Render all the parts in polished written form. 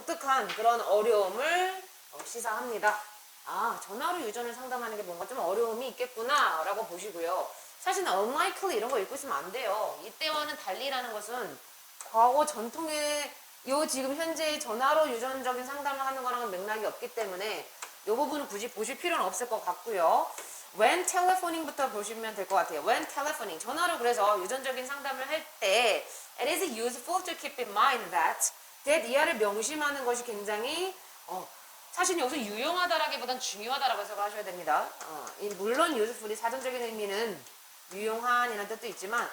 독특한 그런 어려움을 시사합니다. 아, 전화로 유전을 상담하는 게 뭔가 좀 어려움이 있겠구나 라고 보시고요. 사실은 unlikely 이런 거 읽고 있으면 안 돼요. 이때와는 달리라는 것은 과거 전통의 요 지금 현재 전화로 유전적인 상담을 하는 거랑은 맥락이 없기 때문에 이 부분은 굳이 보실 필요는 없을 것 같고요. When telephoning,부터 보시면 될 것 같아요. When telephoning, 전화로 그래서 유전적인 상담을 할 때 it is useful to keep in mind that 이하를 명심하는 것이 굉장히 사실 여기서 유용하다라기보단 중요하다라고 해석을 하셔야 됩니다. 물론 useful이 사전적인 의미는 유용한이라는 뜻도 있지만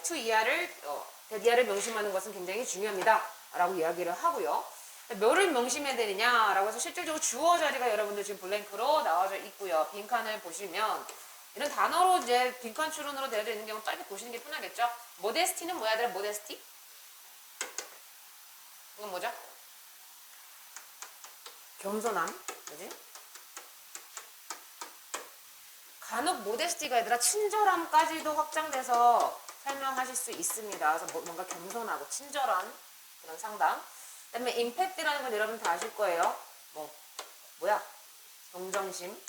to 이하를 명심하는 것은 굉장히 중요합니다. 라고 이야기를 하고요. 뭐를 명심해야 되느냐라고 해서 실질적으로 주어 자리가 여러분들 지금 블랭크로 나와져 있고요. 빈칸을 보시면 이런 단어로 이제 빈칸 추론으로 되어져 있는 경우 짧게 보시는 게 편하겠죠. 모데스티는 뭐야? 얘들아, 모데스티? 이건 뭐죠? 겸손함, 그지? 간혹 모데스티가 얘들아 친절함까지도 확장돼서 설명하실 수 있습니다. 그래서 뭔가 겸손하고 친절한 그런 상담. 그 다음에 임팩트라는 건 여러분 다 아실 거예요. 뭐야? 동정심.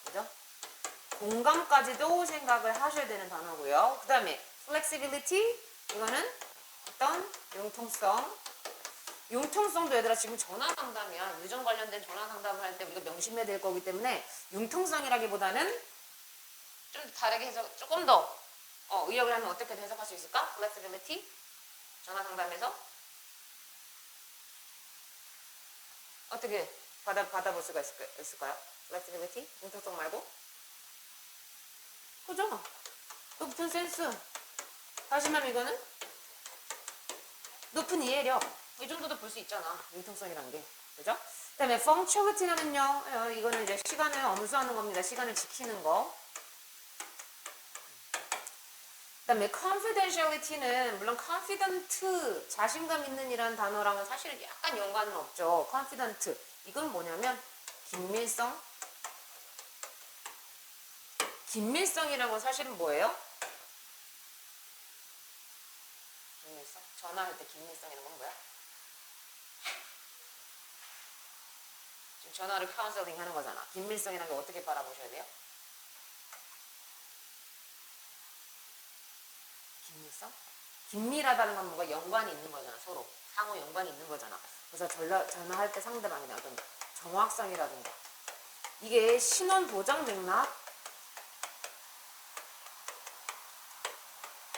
그죠? 공감까지도 생각을 하셔야 되는 단어고요. 그 다음에 flexibility. 이거는 어떤 융통성도 얘들아 지금 전화 상담이야. 유전 관련된 전화 상담을 할 때 우리가 명심해야 될 거기 때문에 융통성이라기보다는 좀 다르게 해석, 조금 더 의역을 하면 어떻게 해석할 수 있을까? flexibility. 전화 상담에서 어떻게 받아볼 수가 있을까요? flexibility? 융통성 말고? 그죠? 높은 센스. 다시 말하면 이거는 높은 이해력. 이 정도도 볼 수 있잖아. 융통성이란 게. 그죠? 그 다음에 punctuality는요. 이거는 이제 시간을 엄수하는 겁니다. 시간을 지키는 거. 그 다음에 confidentiality는 물론 confident, 자신감 있는 이라는 단어랑은 사실 약간 연관은 없죠. confident. 이건 뭐냐면 긴밀성. 긴밀성이라는 건 사실은 뭐예요? 긴밀성? 전화할 때 긴밀성이라는 건 뭐야? 지금 전화를 카운셀링 하는 거잖아. 긴밀성이라는 게 어떻게 바라보셔야 돼요? 긴밀성? 긴밀하다는 건 뭔가 연관이 있는 거잖아. 서로 상호 연관이 있는 거잖아. 그래서 전화할 때 상대방이나 어떤 정확성이라든가 이게 신원 보장 맥락,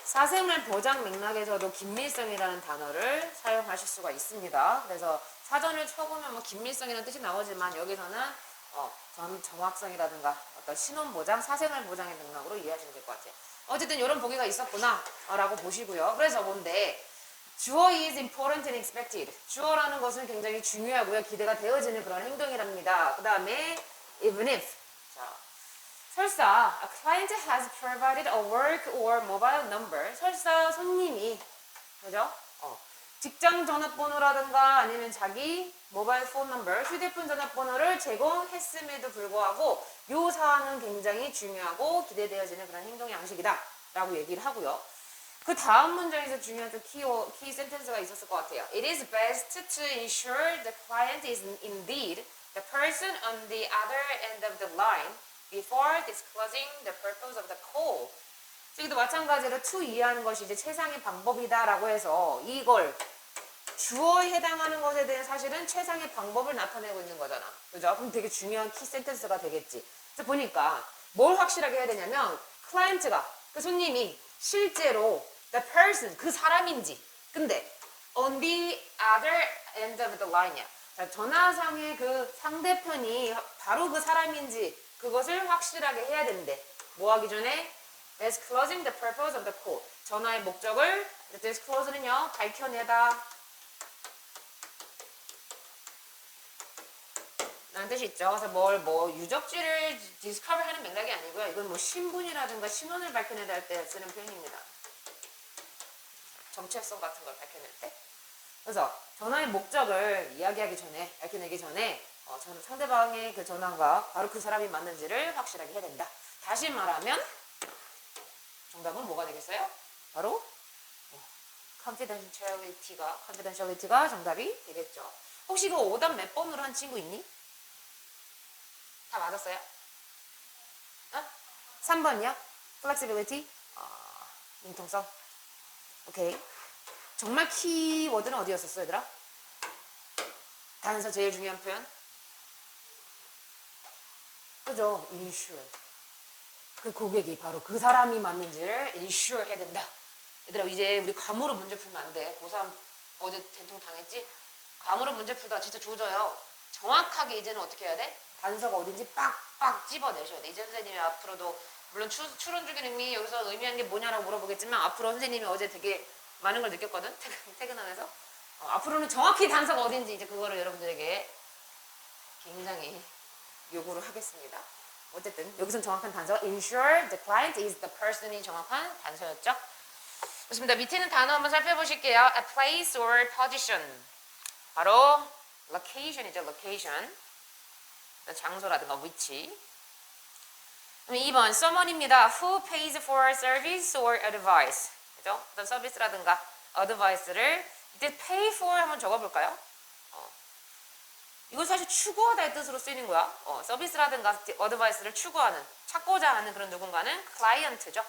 사생활 보장 맥락에서도 긴밀성이라는 단어를 사용하실 수가 있습니다. 그래서 사전을 쳐보면 뭐 긴밀성이라는 뜻이 나오지만 여기서는 정확성이라든가 어떤 신원 보장, 사생활 보장의 맥락으로 이해하시면 될 것 같아요. 어쨌든 이런 보기가 있었구나 라고 보시고요. 그래서 뭔데 주어 is important and expected. 주어라는 것은 굉장히 중요하고요. 기대가 되어지는 그런 행동이랍니다. 그 다음에 even if. 자, 설사 a client has provided a work or mobile number. 설사 손님이 그죠? 직장 전화번호라든가 아니면 자기 모바일 폰 넘버, 휴대폰 전화번호를 제공했음에도 불구하고 이 사항은 굉장히 중요하고 기대되어지는 그런 행동 양식이다 라고 얘기를 하고요. 그 다음 문장에서 중요한 좀 키 센텐스가 있었을 것 같아요. It is best to ensure the client is indeed the person on the other end of the line before disclosing the purpose of the call. 여기도 마찬가지로 to 이해하는 것이 이제 최상의 방법이다라고 해서 이걸 주어에 해당하는 것에 대해 사실은 최상의 방법을 나타내고 있는 거잖아. 그죠? 그럼 되게 중요한 키 센텐스가 되겠지. 그래서 보니까 뭘 확실하게 해야 되냐면 클라이언트가, 그 손님이 실제로 the person, 그 사람인지 근데 on the other end of the line이야. 자, 전화상의 그 상대편이 바로 그 사람인지 그것을 확실하게 해야 된대. 뭐 하기 전에? disclosing the purpose of the call. 전화의 목적을 disclose는요 밝혀내다 라는 뜻이 있죠. 그래서 유적지를 디스커버 하는 맥락이 아니고요. 이건 뭐 신분이라든가 신원을 밝혀내다 할 때 쓰는 표현입니다. 정체성 같은 걸 밝혀낼 때. 그래서 전화의 목적을 밝혀내기 전에 상대방의 그 전화가 바로 그 사람이 맞는지를 확실하게 해야 된다. 다시 말하면 정답은 뭐가 되겠어요? 바로 confidentiality가 정답이 되겠죠. 혹시 이거 오답 몇 번으로 한 친구 있니? 다 맞았어요? 어? 3번이요? flexibility? 융통성? 오케이. 정말 키워드는 어디였었어, 얘들아? 단서 제일 중요한 표현? 그죠? ensure. 그 고객이 바로 그 사람이 맞는지를 ensure 해야 된다. 얘들아, 이제 우리 감으로 문제 풀면 안 돼. 고3 어제 된통 당했지? 감으로 문제 풀다 진짜 조져요. 정확하게 이제는 어떻게 해야 돼? 단서가 어딘지 빡빡 집어내셔야 돼. 이제 선생님이 앞으로도 물론 추론적인 의미 여기서 의미하는 게 뭐냐라고 물어보겠지만 앞으로 선생님이 어제 되게 많은 걸 느꼈거든. 퇴근하면서 앞으로는 정확히 단서가 어딘지 이제 그거를 여러분들에게 굉장히 요구를 하겠습니다. 어쨌든 여기서는 정확한 단서 ensure the client is the person이 정확한 단서였죠. 좋습니다. 밑에 있는 단어 한번 살펴보실게요. A place or position. 바로 location이죠. location. 장소라든가 위치. 그럼 2번 someone입니다. Who pays for service or advice. 그죠? 어떤 서비스라든가 advice를 이때 pay for 한번 적어볼까요? 이건 사실 추구하다의 뜻으로 쓰이는 거야. 서비스라든가 advice를 추구하는, 찾고자 하는 그런 누군가는 client죠.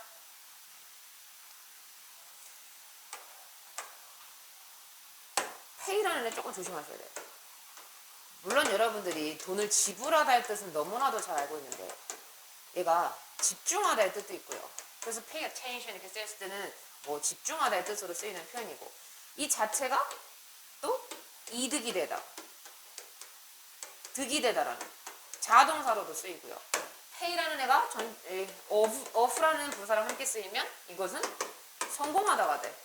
pay라는 애 조금 조심하셔야 돼요. 물론 여러분들이 돈을 지불하다의 뜻은 너무나도 잘 알고 있는데 얘가 집중하다의 뜻도 있고요. 그래서 pay attention 이렇게 쓰였을 때는 뭐 집중하다의 뜻으로 쓰이는 표현이고 이 자체가 또 이득이 되다, 득이 되다라는 자동사로도 쓰이고요. pay라는 애가 of라는 부사랑 함께 쓰이면 이것은 성공하다가 돼.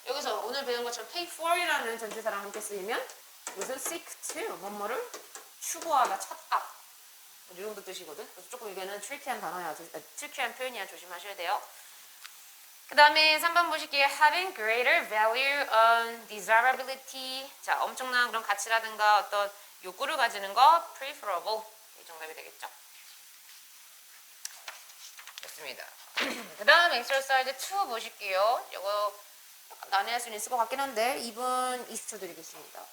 여기서 오늘 배운 것처럼 pay for이라는 전치사랑 함께 쓰이면 이것은 seek to 뭐뭐를 추구하다, 찾다 이 정도 뜻이거든. 그래서 조금 이게는 트리키한 단어야, 트리키한 표현이야 조심하셔야 돼요. 그 다음에 3번 보실게요. Having greater value on desirability. 자, 엄청난 그런 가치라든가 어떤 욕구를 가지는 거 preferable. 이 정답이 되겠죠. 좋습니다. 그 다음 exercise 2 보실게요. 이거 난해할 수는 있을 것 같긴 한데 2분 20초 드리겠습니다.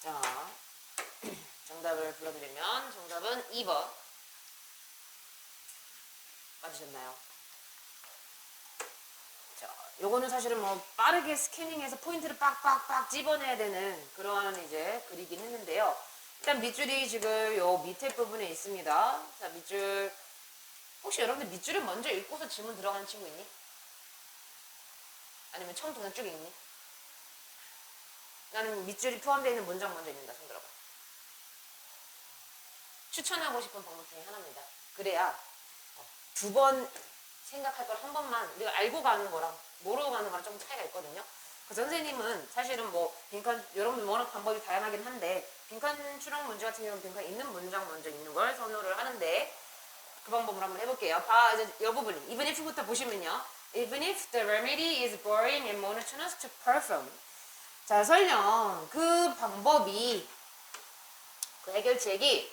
자, 정답을 불러드리면 정답은 2번. 맞으셨나요? 자, 요거는 사실은 뭐 빠르게 스캐닝해서 포인트를 빡빡빡 집어내야 되는 그런 이제 글이긴 했는데요. 일단 밑줄이 지금 요 밑에 부분에 있습니다. 자, 밑줄. 혹시 여러분들 밑줄을 먼저 읽고서 질문 들어가는 친구 있니? 아니면 처음부터 그냥 쭉 읽니? 나는 밑줄이 포함되어 있는 문장 먼저 읽는다. 손 들어봐. 추천하고 싶은 방법 중에 하나입니다. 그래야 두 번 생각할 걸 한 번만 우리가 알고 가는 거랑 모르고 가는 거랑 좀 차이가 있거든요. 그 선생님은 사실은 뭐 빈칸 여러분들 워낙 방법이 다양하긴 한데 빈칸 추론 문제 같은 경우는 빈칸 있는 문장 먼저 읽는 걸 선호를 하는데 그 방법을 한번 해볼게요. 이제 이 부분이 even if부터 보시면요. Even if the remedy is boring and monotonous to perform. 자, 설령 그 방법이 그 해결책이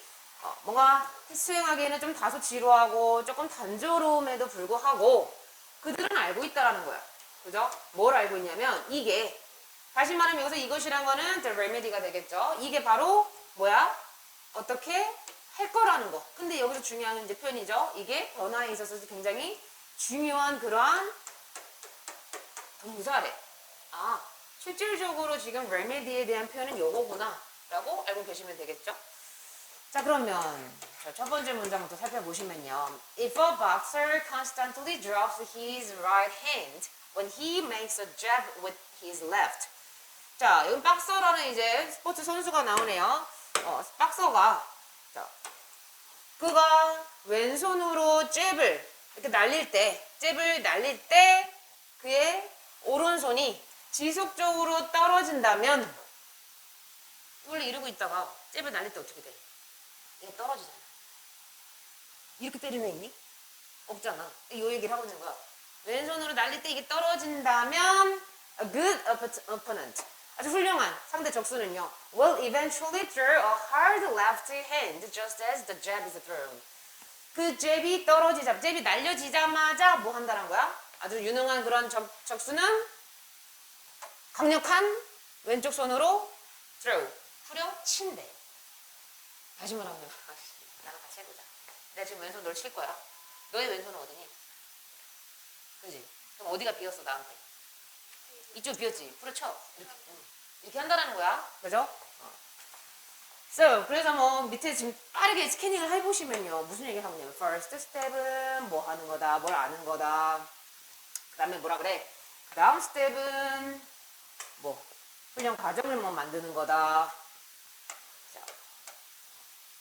뭔가 수행하기에는 좀 다소 지루하고 조금 단조로움에도 불구하고 그들은 알고 있다라는 거야. 그죠? 뭘 알고 있냐면 이게 다시 말하면 여기서 이것이란 거는 the remedy가 되겠죠. 이게 바로 뭐야? 어떻게 할 거라는 거. 근데 여기서 중요한 이제 표현이죠. 이게 변화에 있어서 굉장히 중요한 그러한 동사래. 아, 실질적으로 지금 remedy에 대한 표현은 요거구나 라고 알고 계시면 되겠죠. 자, 그러면 첫 번째 문장부터 살펴보시면요. If a boxer constantly drops his right hand when he makes a jab with his left. 자, 여기 박서라는 이제 스포츠 선수가 나오네요. 박서가 그가 왼손으로 잽을 이렇게 날릴 때 그의 오른손이 지속적으로 떨어진다면 원래 이러고 있다가 잽을 날릴 때 어떻게 돼? 이게 떨어지잖아. 이렇게 때리는 애 있니? 없잖아. 이 얘기를 하고 있는 거야. 왼손으로 날릴 때 이게 떨어진다면 a good opponent. 아주 훌륭한 상대 적수는요. will eventually throw a hard left hand just as the jab is thrown. 그 잽이 잽이 날려지자마자 뭐 한다는 거야? 아주 유능한 그런 적수는 강력한 왼쪽 손으로 throw, 후려친대. 다시 말하면 나랑 같이 해보자. 내가 지금 왼손 널 칠 거야. 너의 왼손은 어디니? 그지? 그럼 어디가 비었어 나한테? 이쪽 비었지? 후려쳐. 이렇게 한다는 거야. 그죠? So, 그래서 뭐 밑에 지금 빠르게 스캐닝을 해보시면요. 무슨 얘기를 하고 있냐면 first step은 뭐 하는 거다. 뭘 아는 거다. 그 다음에 뭐라 그래? 그 다음 스텝은 뭐 훈련 과정을 뭐 만드는 거다. 자,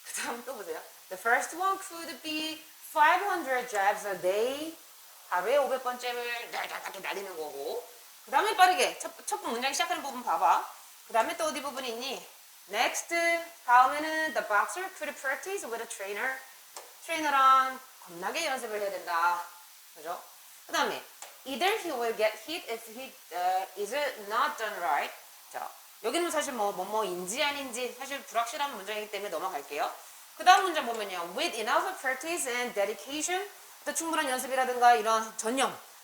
그 다음 또 보세요. The first one could be 500 jabs a day. 하루에 500번 잽을 이렇게 날리는 거고. 그 다음에 빠르게 첫 문장 시작하는 부분 봐봐. 그 다음에 또 어디 부분이 있니? Next, 다음에는 the boxer could practice with a trainer. 트레이너랑 겁나게 연습을 해야 된다. 그죠? 그 다음에 either he will get hit if he is not done right. 자, 여기는 사실 뭐인지 아닌지 사실 불확실한 문장이기 때문에 넘어갈게요. 그 다음 문장 보면요. With enough practice and dedication. 또 충분한 연습이라든가 이런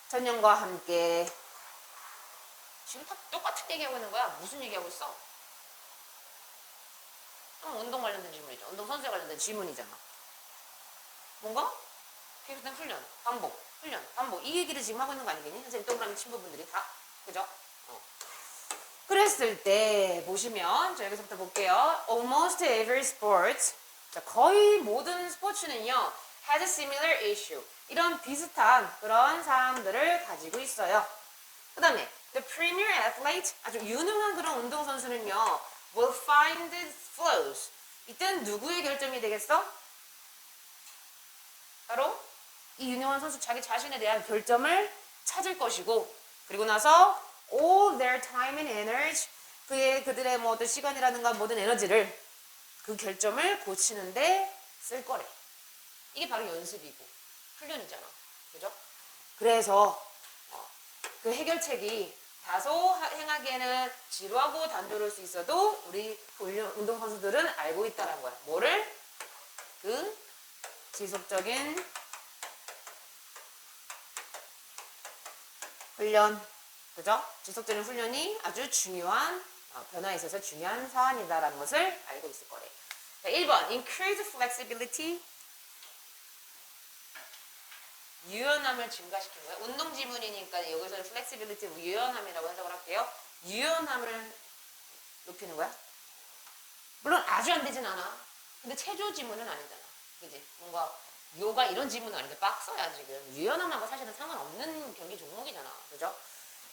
전념과 함께. 지금 다 똑같은 얘기하고 있는 거야. 무슨 얘기하고 있어? 운동 관련된 질문이죠. 운동 선수에 관련된 질문이잖아. 뭔가? 계속된 훈련, 반복, 이 얘기를 지금 하고 있는 거 아니겠니? 선생님 동그라미 친구분들이 다. 그죠? 그랬을 때 보시면 자 여기서부터 볼게요. Almost every sport. 자, 거의 모든 스포츠는요. has a similar issue. 이런 비슷한 그런 사항들을 가지고 있어요. 그 다음에 the premier athlete. 아주 유능한 그런 운동선수는요. will find flaws. 이때는 누구의 결점이 되겠어? 바로 이 유능한 선수 자기 자신에 대한 결점을 찾을 것이고 그리고 나서 all their time and energy 그들의 뭐 어떤 시간이라든가 모든 에너지를 그 결점을 고치는데 쓸 거래. 이게 바로 연습이고 훈련이잖아. 그죠? 그래서 그 해결책이 다소 행하기에는 지루하고 단조로울 수 있어도 우리 운동선수들은 알고 있다는 거야. 뭐를? 그 지속적인 훈련. 그죠? 지속적인 훈련이 아주 중요한 변화에 있어서 중요한 사안이다라는 것을 알고 있을 거래. 자, 1번 increase flexibility 유연함을 증가시키는 거예요. 운동 지문이니까 여기서는 flexibility 유연함이라고 해석을 할게요. 유연함을 높이는 거야. 물론 아주 안 되진 않아. 근데 체조 지문은 아니잖아. 그지? 뭔가 요가 이런 지문은 아닌데 빡써야 지금. 유연함하고 사실은 상관없는 경기 종목이잖아. 그죠?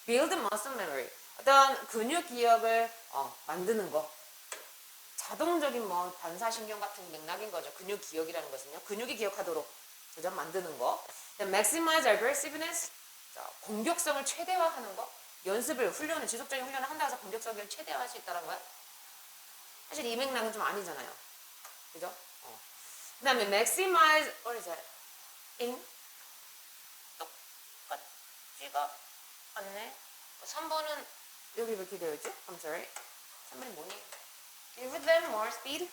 build muscle memory. 어떤 근육 기억을 만드는 거. 자동적인 뭐 반사신경 같은 맥락인 거죠. 근육 기억이라는 것은요. 근육이 기억하도록 그죠? 만드는 거. maximize aggressiveness. 자, 공격성을 최대화하는 거. 훈련을 지속적인 훈련을 한다고 해서 공격성을 최대화할 수 있다는 거야. 사실 이 맥락은 좀 아니잖아요. 그죠? 그 다음에 maximize, what is that? in? 똑같지가 않네. 3번은 여기 이렇게 되어 있죠? I'm sorry. 3번이 뭐니? Give them more speed.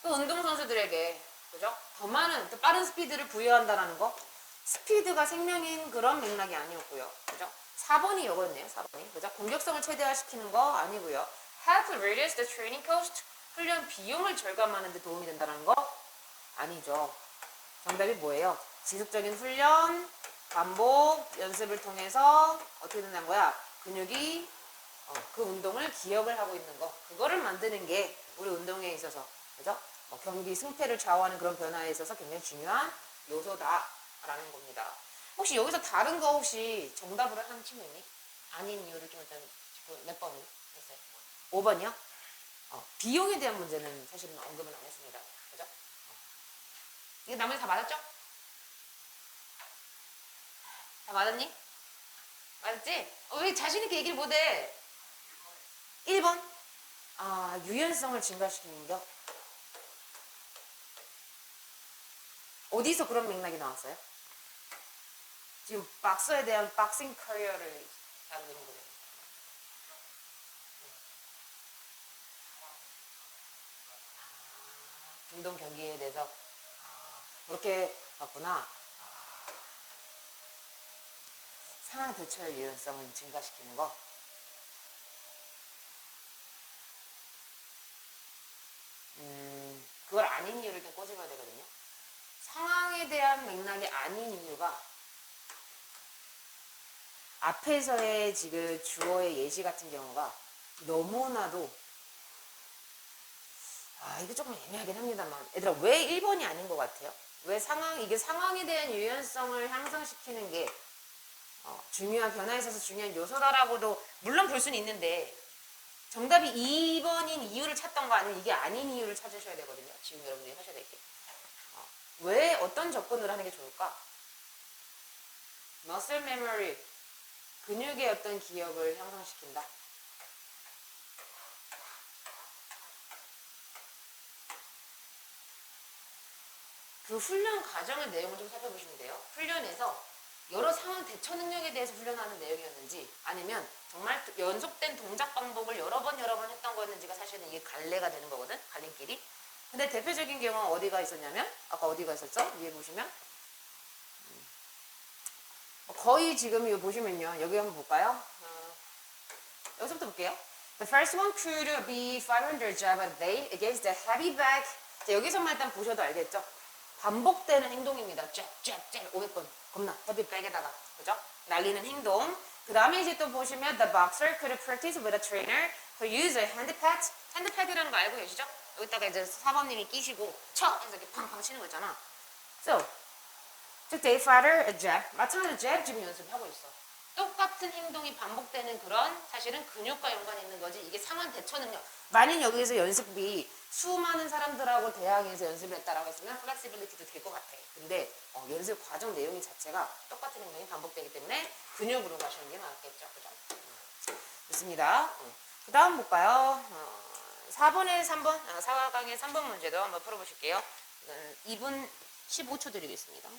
그 운동선수들에게 그죠? 더 많은, 더 빠른 스피드를 부여한다라는 거. 스피드가 생명인 그런 맥락이 아니었고요. 그죠? 4번이 이거였네요. 4번이. 그죠? 공격성을 최대화시키는 거 아니고요. Help reduce the training cost. 훈련 비용을 절감하는 데 도움이 된다는 거 아니죠. 정답이 뭐예요? 지속적인 훈련, 반복, 연습을 통해서 어떻게 된다는 거야? 근육이 그 운동을 기억을 하고 있는 거. 그거를 만드는 게 우리 운동에 있어서 그죠? 경기 승패를 좌우하는 그런 변화에 있어서 굉장히 중요한 요소다라는 겁니다. 혹시 여기서 다른 거 혹시 정답으로 하는 친구 있니? 아닌 이유를 좀 일단 몇 번이요? 5번이요? 비용에 대한 문제는 사실은 언급은 안 했습니다. 그죠? 이게 나머지 다 맞았죠? 다 맞았니? 맞았지? 왜 자신있게 얘기를 못해? 1번? 유연성을 증가시키는 거. 어디서 그런 맥락이 나왔어요? 지금 박서에 대한 박싱 커리어를 다루고 있는 거예요. 운동 경기에 대해서 그렇게 봤구나. 상황 대처의 유연성을 증가시키는 거. 그걸 아닌 이유를 좀 꼬집어야 되거든요. 상황에 대한 맥락이 아닌 이유가 앞에서의 지금 주어의 예시 같은 경우가 너무나도 이게 조금 애매하긴 합니다만 얘들아 왜 1번이 아닌 것 같아요? 왜 이게 상황에 대한 유연성을 향상시키는 게 중요한 변화에 있어서 중요한 요소다라고도 물론 볼 수는 있는데 정답이 2번인 이유를 찾던 거 아니면 이게 아닌 이유를 찾으셔야 되거든요. 지금 여러분들이 하셔야 될 게. 왜 어떤 접근을 하는 게 좋을까? muscle memory 근육의 어떤 기억을 향상시킨다. 그 훈련 과정의 내용을 좀 살펴보시면 돼요. 훈련에서 여러 상황 대처 능력에 대해서 훈련하는 내용이었는지 아니면 정말 연속된 동작 반복을 여러 번 했던 거였는지가 사실은 이게 갈래가 되는 거거든. 갈림길이. 근데 대표적인 경우는 어디가 있었냐면 아까 어디가 있었죠? 위에 보시면 거의 지금 이거 보시면요. 여기 한번 볼까요? 여기서부터 볼게요. The first one could be 500 jab a day against the heavy back. 자, 여기서만 일단 보셔도 알겠죠? 반복되는 행동입니다. 쫙 500번. 겁나 헤비 백에다가 그죠? 날리는 행동. 그 다음에 이제 또 보시면 the boxer could practice with a trainer who use a hand pad. hand pad이라는 거 알고 계시죠? 여기다가 이제 사범님이 끼시고 쳐! 해서 이렇게 팡팡 치는 거 있잖아. So, to take further a jab. 마찬가지로 jab 지금 연습하고 있어. 똑같은 행동이 반복되는 그런 사실은 근육과 연관이 있는 거지. 이게 상황 대처 능력. 만약 여기에서 연습이 수많은 사람들하고 대항해서 연습을 했다라고 했으면 플렉시빌리티도 될 것 같아. 근데 연습 과정 내용이 자체가 똑같은 행동이 반복되기 때문에 근육으로 가시는 게 맞겠죠. 그죠? 좋습니다. 그 다음 볼까요? 4번에 3번, 4강의 3번 문제도 한번 풀어보실게요. 2분 15초 드리겠습니다.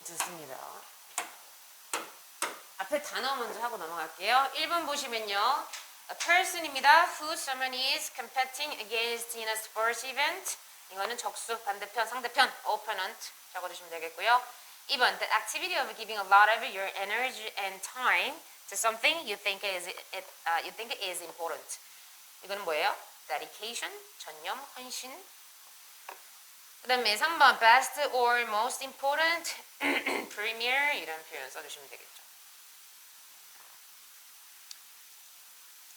좋습니다. 앞에 단어 먼저 하고 넘어갈게요. 1번 보시면요. A person입니다. Who someone is competing against in a sports event. 이거는 적수, 반대편, 상대편, opponent 적어주시면 되겠고요. 2번, the activity of giving a lot of your energy and time to something you think is important. 이거는 뭐예요? dedication, 전념, 헌신. 그 다음에 3번, best or most important, premier 이런 표현 써주시면 되겠죠.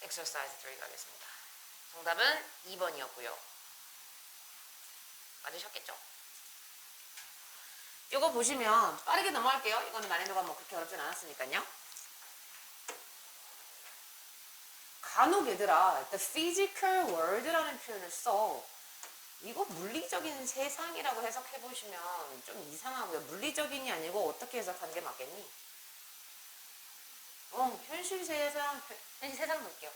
exercise 3 가겠습니다. 정답은 2번이었고요. 맞으셨겠죠? 이거 보시면 빠르게 넘어갈게요. 이건 난이도가 뭐 그렇게 어렵진 않았으니까요. 간혹 얘들아, the physical world라는 표현을 써. 이거 물리적인 세상이라고 해석해 보시면 좀 이상하고요. 물리적인이 아니고 어떻게 해석하는 게 맞겠니? 현실 세상 볼게요.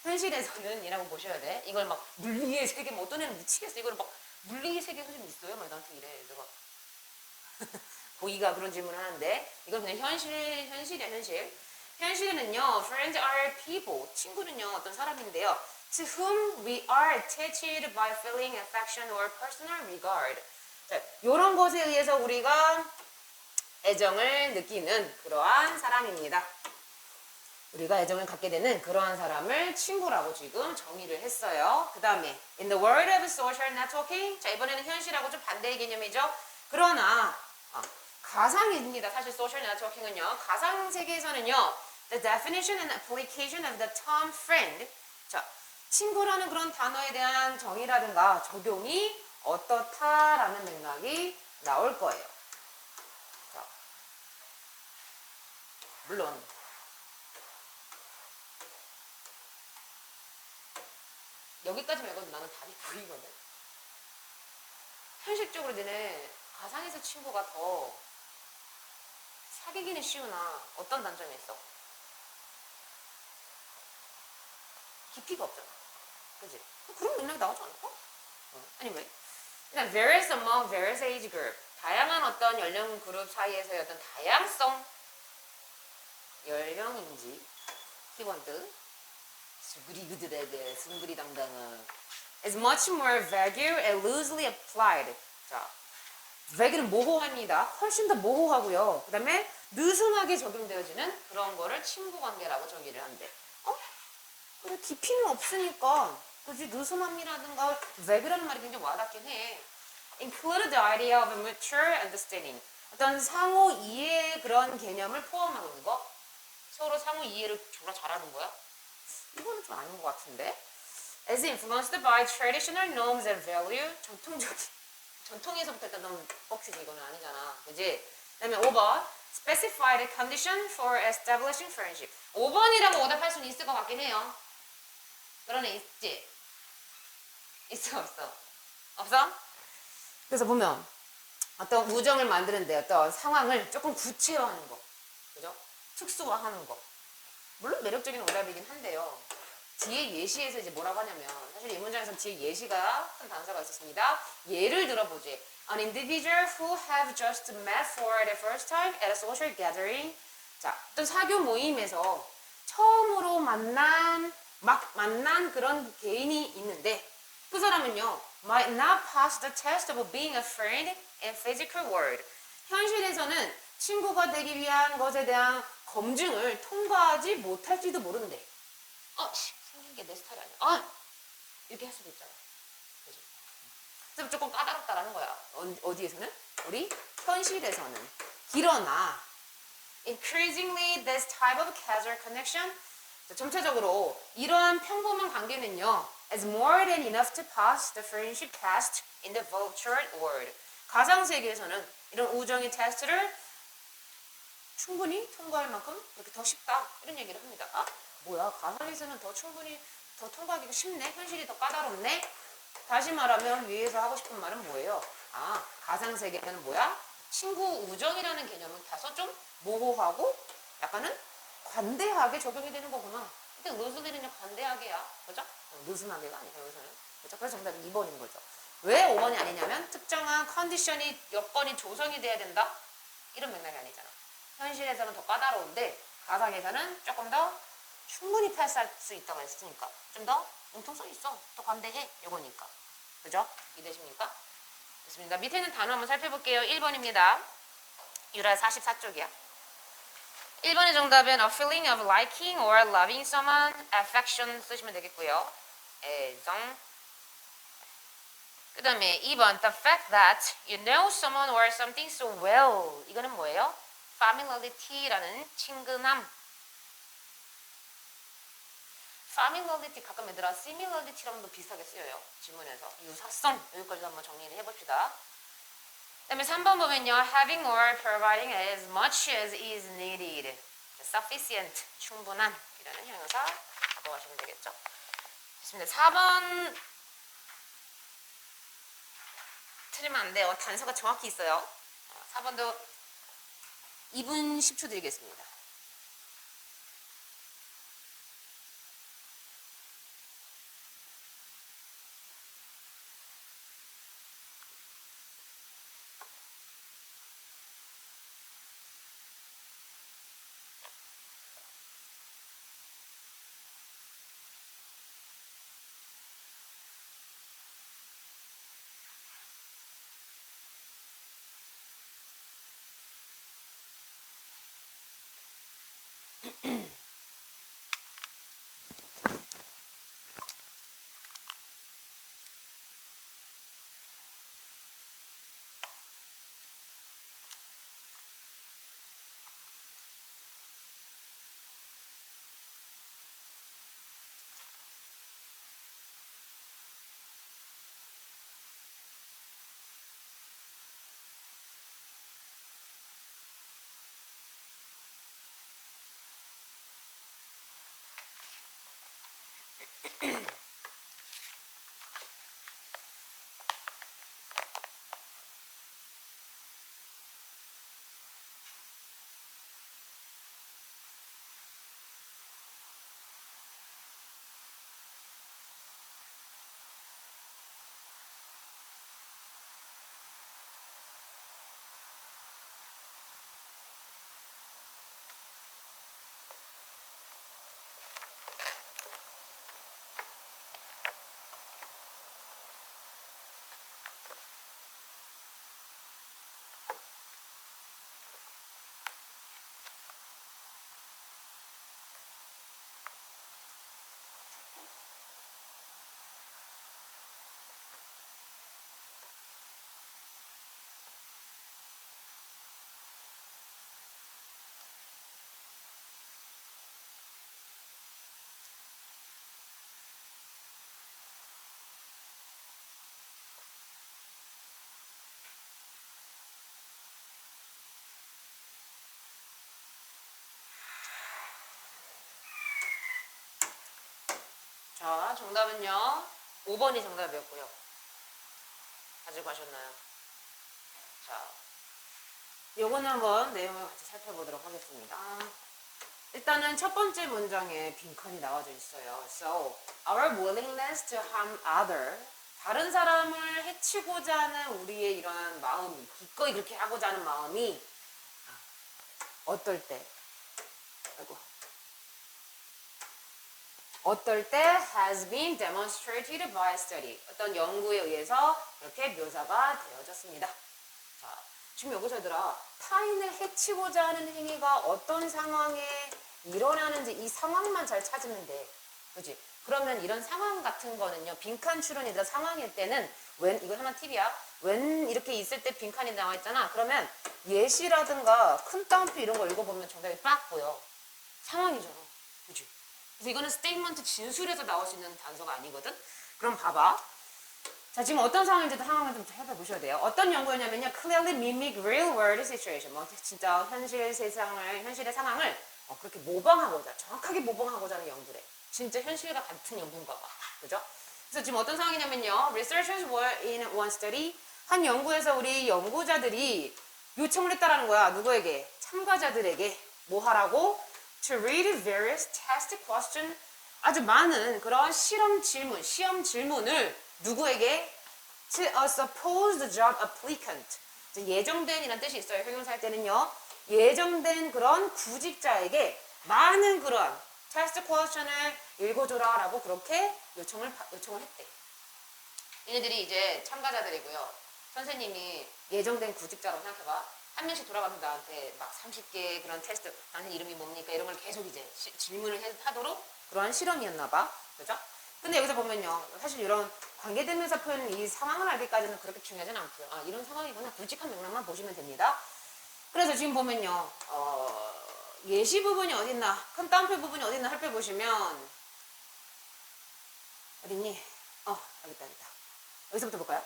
현실에서는 이라고 보셔야 돼. 이걸 막 물리의 세계, 뭐 어떤 애는 미치겠어. 이걸 막 물리의 세계가 좀 있어요? 막 나한테 이래. 내가. 보이가 그런 질문을 하는데, 이건 그냥 현실이야, 현실. 현실에는요, friends are people. 친구는요, 어떤 사람인데요. To whom we are attached by feeling affection or personal regard. 자, 이런 것에 의해서 우리가 애정을 느끼는 그러한 사람입니다. 우리가 애정을 갖게 되는 그러한 사람을 친구라고 지금 정의를 했어요. 그 다음에 in the world of social networking. 자, 이번에는 현실하고 좀 반대의 개념이죠. 그러나 가상입니다. 사실 소셜 네트워킹은요. 가상 세계에서는요. The definition and application of the term friend. 자, 친구라는 그런 단어에 대한 정의라든가 적용이 어떻다라는 맥락이 나올 거예요. 자, 물론 여기까지 말고는 나는 답이 보이거든. 현실적으로 너네 가상에서 친구가 더 사귀기는 쉬우나 어떤 단점이 있어? 깊이가 없잖아. 그지? 그런 맥락이 나오지 않을까? anyway. 일단 various among various age group. 다양한 어떤 연령 그룹 사이에서의 어떤 다양성. 연령인지 키워드. 수그리그들에게 숭그리 담당은 is much more vague and loosely applied. 자, vague는 모호합니다. 훨씬 더 모호하고요. 그 다음에 느슨하게 적용되어지는 그런 거를 친구 관계라고 정의를 한대. 그래, 깊이는 없으니까 그지 느슨함이라든가 vague라는 말이 굉장히 와닿긴 해. Include the idea of a mature understanding. 어떤 상호 이해의 그런 개념을 포함하고 있는 거. 서로 상호 이해를 졸라 잘하는 거야? 이거는 좀 아닌 것 같은데. As influenced by traditional norms and value. 전통에서부터 일단 너무 뻑치지 이거는 아니잖아. 그지? 그 다음에 5번. Specified condition for establishing friendship. 5번이라고 오답할 수는 있을 것 같긴 해요. 그러네, 있지? 있어, 없어? 없어? 그래서 보면 어떤 우정을 만드는데 어떤 상황을 조금 구체화하는 거. 그죠? 특수화하는 거. 물론 매력적인 오답이긴 한데요. 뒤에 예시에서 이제 뭐라고 하냐면 사실 이 문장에서 뒤에 예시가 큰 단서가 있었습니다. 예를 들어보지. An individual who have just met for the first time at a social gathering. 자, 어떤 사교 모임에서 처음으로 막 만난 그런 개인이 있는데 그 사람은요, might not pass the test of being a friend in physical world. 현실에서는 친구가 되기 위한 것에 대한 검증을 통과하지 못할지도 모른대. 생긴 게 내 스타일이 아니야. 이렇게 할 수도 있잖아. 그지? 그래서 조금 까다롭다라는 거야. 어디에서는? 우리 현실에서는. 그러나 increasingly this type of casual connection. 점차적으로 이러한 평범한 관계는요, is more than enough to pass the friendship test in the virtual world. 가상 세계에서는 이런 우정의 테스트를 충분히 통과할 만큼 이렇게 더 쉽다 이런 얘기를 합니다. 뭐야 가상에서는 더 충분히 더 통과하기가 쉽네. 현실이 더 까다롭네. 다시 말하면 위에서 하고 싶은 말은 뭐예요? 가상 세계는 뭐야? 친구 우정이라는 개념은 다소 좀 모호하고 약간은 관대하게 적용이 되는 거구나. 근데 로즈리는요 관대하게야. 그죠? 느슨하게가 아니고 여기서는. 그죠? 그래서 정답은 2번인 거죠. 왜 5번이 아니냐면 특정한 컨디션이 여건이 조성이 돼야 된다. 이런 맥락이 아니잖아. 현실에서는 더 까다로운데 가상에서는 조금 더 충분히 패스할 수 있다고 했으니까 좀 더 융통성 있어. 또 관대해. 요거니까. 그죠? 이해되십니까? 좋습니다. 밑에 있는 단어 한번 살펴볼게요. 1번입니다. 유라 44쪽이야. 1번의 정답은 a feeling of liking or loving someone, affection 쓰시면 되겠고요. 애정. 그 다음에 2번 the fact that you know someone or something so well. 이거는 뭐예요? familiarity라는 친근함. familiarity 가끔 얘들아 similarity랑도 비슷하게 쓰여요. 지문에서. 유사성. 여기까지 한번 정리를 해봅시다. 그 다음에 3번 보면요. having or providing as much as is needed. sufficient. 충분한. 이라는 형용사 가져가시면 되겠죠. 좋습니다. 4번 틀리면 안 돼요. 단서가 정확히 있어요. 4번도 2분 10초 드리겠습니다. 자, 정답은요. 5번이 정답이었고요. 가지고 가셨나요? 자, 요거는 한번 내용을 같이 살펴보도록 하겠습니다. 일단은 첫 번째 문장에 빈칸이 나와져 있어요. So, our willingness to harm other. 다른 사람을 해치고자 하는 우리의 이런 마음이, 기꺼이 그렇게 하고자 하는 마음이 어떨 때, 어떨 때 has been demonstrated by study. 어떤 연구에 의해서 이렇게 묘사가 되어졌습니다. 자, 지금 여기서 얘들아 타인을 해치고자 하는 행위가 어떤 상황에 일어나는지 이 상황만 잘 찾으면 돼. 그치? 그러면 이런 상황 같은 거는요. 빈칸 추론이다 상황일 때는 when, 이거 하나 팁이야. when 이렇게 있을 때 빈칸이 나와 있잖아. 그러면 예시라든가 큰 따옴표 이런 거 읽어보면 정답이 빡 보여. 상황이잖아. 그치? 그래서 이거는 스테이트먼트 진술에서 나올 수 있는 단서가 아니거든. 그럼 봐봐. 자, 지금 어떤 상황인지도 상황을 좀 해보셔야 돼요. 어떤 연구였냐면요. Clearly mimic real world situation. 뭐 진짜 현실 세상을, 현실의 상황을 그렇게 모방하고자, 정확하게 모방하고자 하는 연구래. 진짜 현실과 같은 연구인가 봐. 그죠? 그래서 지금 어떤 상황이냐면요. Researchers were in one study. 한 연구에서 우리 연구자들이 요청을 했다라는 거야. 누구에게? 참가자들에게. 뭐 하라고? To read various test questions. 아주 많은 그런 실험 질문, 시험 질문을 누구에게? To a supposed job applicant. 예정된이라는 뜻이 있어요. 형용사 할 때는요. 예정된 그런 구직자에게 많은 그런 테스트 퀘스천을 읽어줘라 라고 그렇게 요청을 했대. 얘네들이 이제 참가자들이고요. 선생님이 예정된 구직자라고 생각해봐. 한 명씩 돌아가서 나한테 막 30개의 그런 테스트, 나는 이름이 뭡니까? 이런 걸 계속 이제 질문을 하도록 그런 실험이었나봐. 그죠? 근데 여기서 보면요. 사실 이런 관계대명사 표현 이 상황을 알기까지는 그렇게 중요하진 않고요. 아, 이런 상황이구나. 굵직한 맥락만 보시면 됩니다. 그래서 지금 보면요. 예시 부분이 어딨나, 큰 따옴표 부분이 어딨나 살펴보시면, 어딨니? 여기 있다. 여기서부터 볼까요?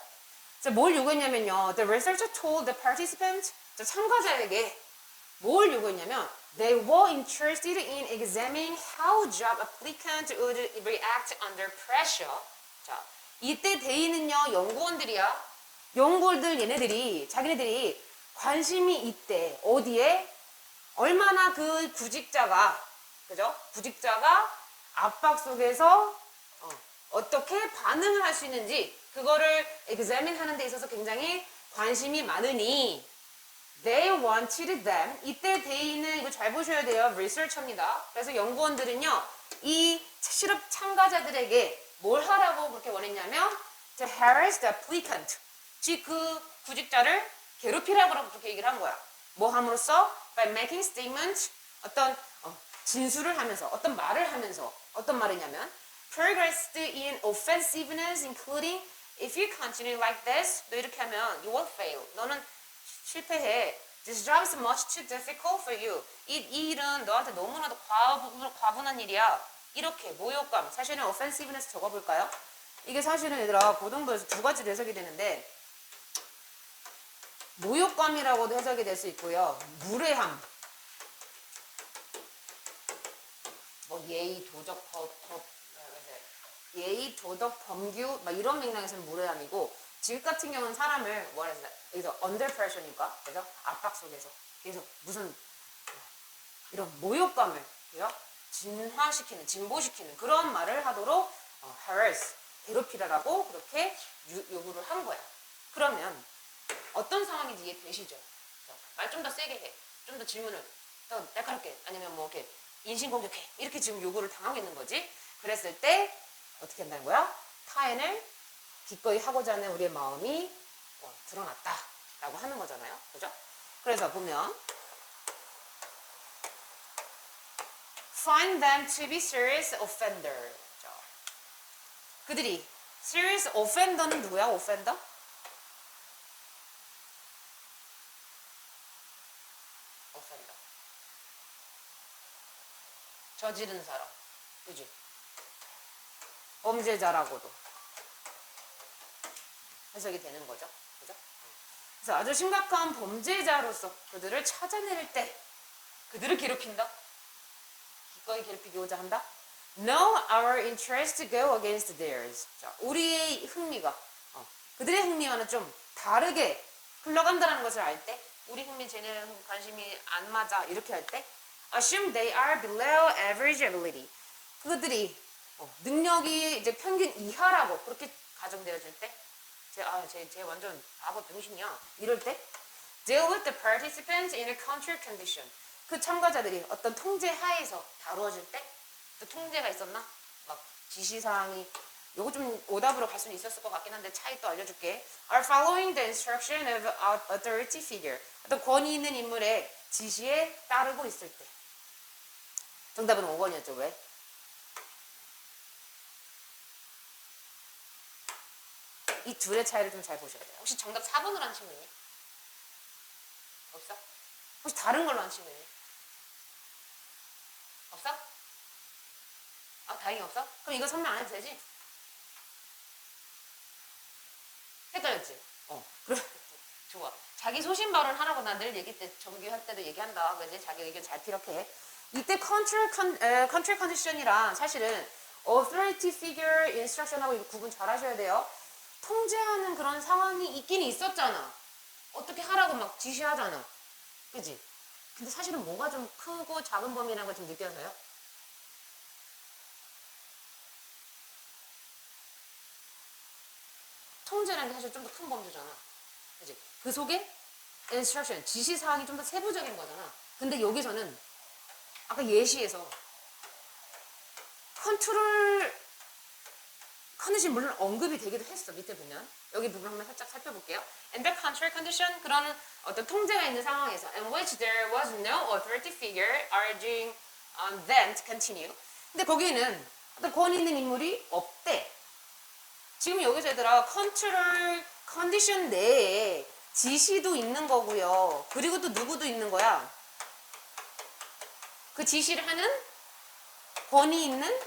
자, 뭘 요구했냐면요. The researcher told the participants, 참가자에게 뭘 요구했냐면, they were interested in examining how job applicants would react under pressure. 자, 이때 대의는요, 연구원들이야. 연구원들 얘네들이, 자기네들이 관심이 있대. 어디에? 얼마나 그 구직자가, 그죠? 구직자가 압박 속에서 어떻게 반응을 할 수 있는지 그거를 examine 하는 데 있어서 굉장히 관심이 많으니 they wanted them. 이때 they는 이거 잘 보셔야 돼요. research입니다. 그래서 연구원들은요. 이 실험 참가자들에게 뭘 하라고 그렇게 원했냐면 to harass the applicant. 즉 그 구직자를 괴롭히라고 그렇게 얘기를 한 거야. 뭐 함으로써? By making statements. 어떤 진술을 하면서 어떤 말을 하면서 어떤 말이냐면 progressed in offensiveness including if you continue like this 너 이렇게 하면 you will fail. 너는 실패해. This job is much too difficult for you. 이 일은 너한테 너무나도 과분한 일이야. 이렇게 모욕감. 사실은 offensiveness 적어볼까요? 이게 사실은 얘들아 고등부에서 두 가지로 해석이 되는데 모욕감이라고도 해석이 될 수 있고요. 무례함. 뭐 예의 도덕 예의 도덕 범규 막 이런 맥락에서는 무례함이고 지금 같은 경우는 사람을 뭐하는지 여기서 under pressure니까 그래서 압박 속에서 계속 무슨 이런 모욕감을 그죠? 진보시키는 그런 말을 하도록 harass 괴롭히라라고 그렇게 요구를 한 거야. 그러면 어떤 상황인지 이해되시죠? 말 좀 더 세게 해. 좀 더 질문을 더 날카롭게 아니면 뭐 이렇게 인신공격해. 이렇게 지금 요구를 당하고 있는 거지. 그랬을 때 어떻게 한다는 거야? 타인을 기꺼이 하고자 하는 우리의 마음이 드러났다 라고 하는 거잖아요. 그죠? 그래서 보면 find them to be serious offender. 그들이 serious offender는 누구야? offender? offender. 저지른 사람. 그지? 범죄자라고도 해석이 되는 거죠. 그죠? 그래서 아주 심각한 범죄자로서 그들을 찾아낼 때 그들을 괴롭힌다. 기꺼이 괴롭히고자 한다. No, our interest to go against theirs. 자, 우리의 흥미가 그들의 흥미와는 좀 다르게 흘러간다는 것을 알 때 우리 흥미 쟤네는 관심이 안 맞아 이렇게 할 때 assume they are below average ability. 그들이 능력이 이제 평균 이하라고 그렇게 가정되어질 때 쟤 완전 바보 병신이야 이럴 때 deal with the participants in a control condition. 그 참가자들이 어떤 통제 하에서 다루어질 때 또 통제가 있었나? 막 지시사항이 요거 좀 오답으로 갈 수는 있었을 것 같긴 한데 차이 또 알려줄게. are following the instruction of authority figure. 어떤 권위 있는 인물의 지시에 따르고 있을 때. 정답은 5번이었죠. 왜? 이 둘의 차이를 좀 잘 보셔야 돼요. 혹시 정답 4번으로 한 친구 있니? 없어? 혹시 다른 걸로 한 친구 있니? 없어? 다행히 없어? 그럼 이거 설명 안 해도 되지? 헷갈렸지? 그래. 좋아. 자기 소신 발언하라고 난 늘 얘기 때, 정규할 때도 얘기한다. 그지? 자기 의견 잘 피력해. 이때 control condition이란 사실은 authority figure instruction하고 이거 구분 잘 하셔야 돼요. 통제하는 그런 상황이 있긴 있었잖아. 어떻게 하라고 막 지시하잖아. 그지? 근데 사실은 뭐가 좀 크고 작은 범위라는 걸 좀 느껴서요. 통제라는 게 사실 좀 더 큰 범주잖아. 그지? 그 속에 instruction, 지시사항이 좀 더 세부적인 거잖아. 근데 여기서는 아까 예시에서 컨트롤 컨디션 물론 언급이 되기도 했어. 밑에 보면 여기 부분 한번 살짝 살펴볼게요. And the control condition, 그런 어떤 통제가 있는 상황에서 in which there was no authority figure urging them to continue. 근데 거기에는 어떤 권위 있는 인물이 없대. 지금 여기서 얘들아 컨트롤 컨디션 내에 지시도 있는 거고요. 그리고 또 누구도 있는 거야. 그 지시를 하는 권위 있는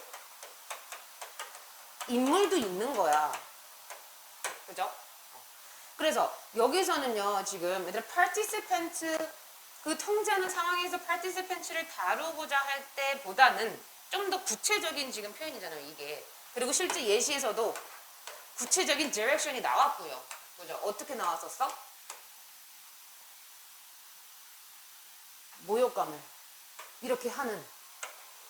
인물도 있는 거야. 그죠? 그래서 여기서는요, 지금 얘들아 participant, 그 통제하는 상황에서 participant를 다루고자 할 때보다는 좀 더 구체적인 지금 표현이잖아요, 이게. 그리고 실제 예시에서도 구체적인 디렉션이 나왔고요. 그죠? 어떻게 나왔었어? 모욕감을 이렇게 하는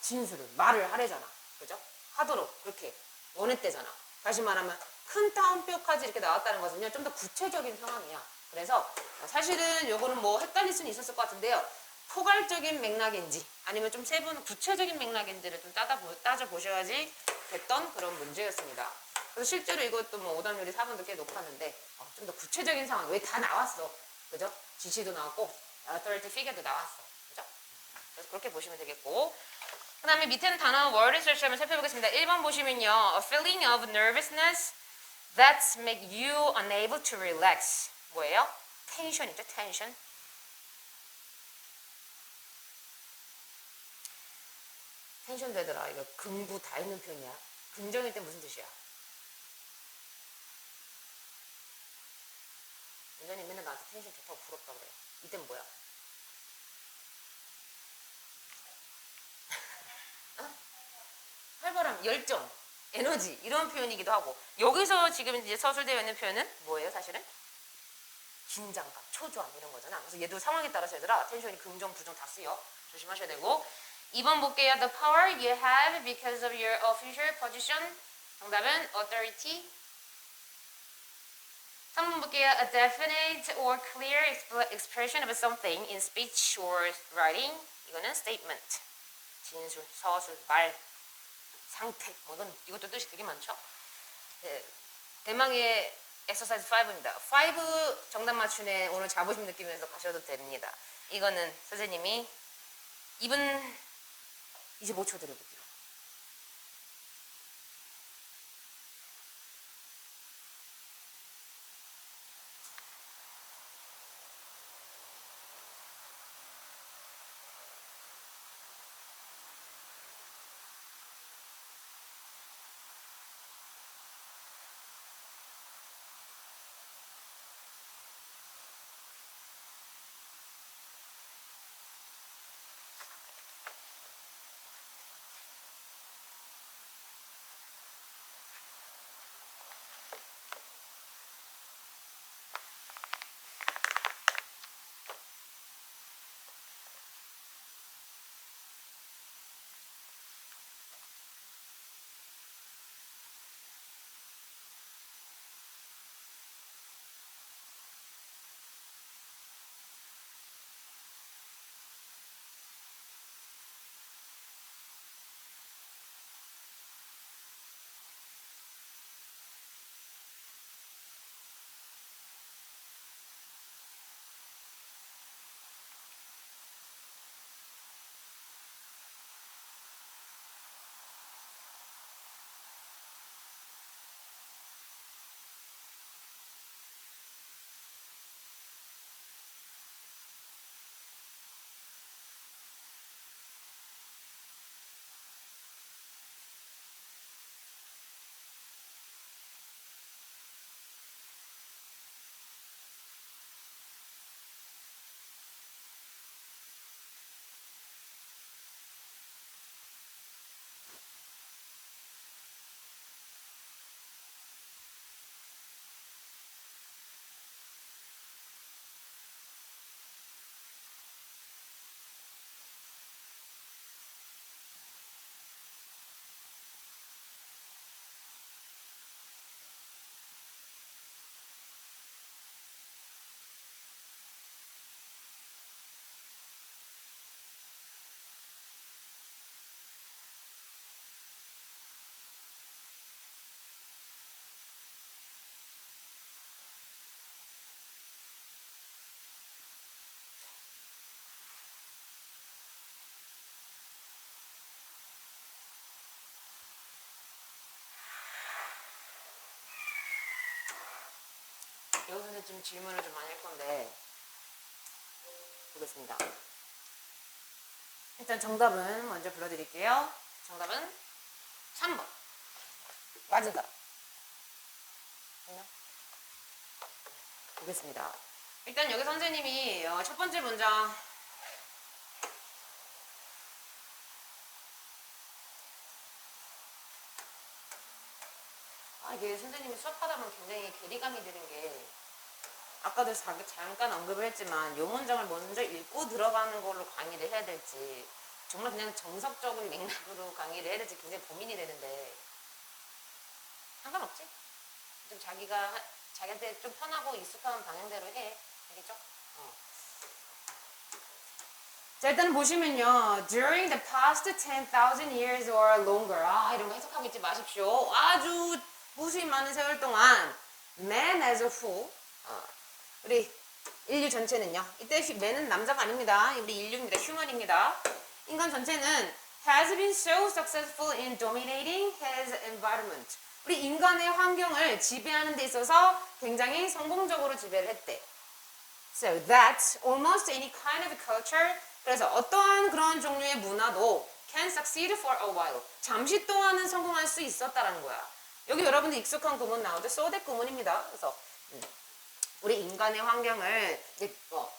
진술을 말을 하래잖아. 그죠? 하도록 그렇게 원했대잖아. 다시 말하면 큰 따옴표까지 이렇게 나왔다는 것은요, 좀 더 구체적인 상황이야. 그래서 사실은 요거는 뭐 헷갈릴 수는 있었을 것 같은데요. 포괄적인 맥락인지 아니면 좀 세분 구체적인 맥락인지를 좀 따져보셔야지 됐던 그런 문제였습니다. 그래서 실제로 이것도 뭐 오답률이 4분도 꽤 높았는데 좀 더 구체적인 상황, 왜 다 나왔어. 그죠? 지시도 나왔고 authority figure도 나왔어. 그죠? 그래서 그렇게 보시면 되겠고, 그 다음에 밑에는 단어 word search 한번 살펴보겠습니다. 1번 보시면요. A feeling of nervousness that make you unable to relax. 뭐예요? 텐션이죠, 텐션. 텐션 되더라. 이거 긍부 다 있는 표현이야. 긍정일 때 무슨 뜻이야? 인간이 맨날 나한테 텐션 좋다고 부럽다 그래. 이땐 뭐야? 어? 활발함, 열정, 에너지 이런 표현이기도 하고, 여기서 지금 이제 서술되어 있는 표현은 뭐예요, 사실은? 긴장감, 초조함 이런 거잖아. 그래서 얘도 상황에 따라서 얘들아 텐션이 긍정, 부정 다 쓰여. 조심하셔야 되고. 2번 볼게요. The power you have because of your official position. 정답은 authority. 3번 볼게요. A definite or clear expression of something in speech or writing. 이거는 statement. 진술, 서술, 말, 상태. 뭐 이것도 뜻이 되게 많죠. 네. 대망의 exercise 5입니다. 5 정답 맞추네. 오늘 자부심 느끼면서 가셔도 됩니다. 이거는 선생님이 2분 25초 드려볼게요. 여기서 좀 질문을 좀 많이 할 건데 보겠습니다. 일단 정답은 먼저 불러드릴게요. 정답은 3번. 맞은 사람. 보겠습니다. 일단 여기 선생님이 첫 번째 문장 이게 선생님이 수업하다 보면 굉장히 괴리감이 드는 게 아까도 잠깐 언급을 했지만 요 문장을 먼저 읽고 들어가는 걸로 강의를 해야 될지 정말 그냥 정석적인 맥락으로 강의를 해야 될지 굉장히 고민이 되는데 상관없지? 좀 자기한테 좀 편하고 익숙한 방향대로 해. 알겠죠? 자, 일단 보시면요. During the past 10,000 years or longer. 이런 거 해석하고 있지 마십시오. 아주 무수히 많은 세월 동안 man as a whole. 우리 인류 전체는요. 이때 man은 남자가 아닙니다. 우리 인류입니다. human입니다. 인간 전체는 has been so successful in dominating his environment. 우리 인간의 환경을 지배하는 데 있어서 굉장히 성공적으로 지배를 했대. So that almost any kind of culture, 그래서 어떠한 그런 종류의 문화도 can succeed for a while. 잠시 동안은 성공할 수 있었다라는 거야. 여기 여러분들 익숙한 구문 나오죠? so that 구문입니다. 그래서 우리 인간의 환경을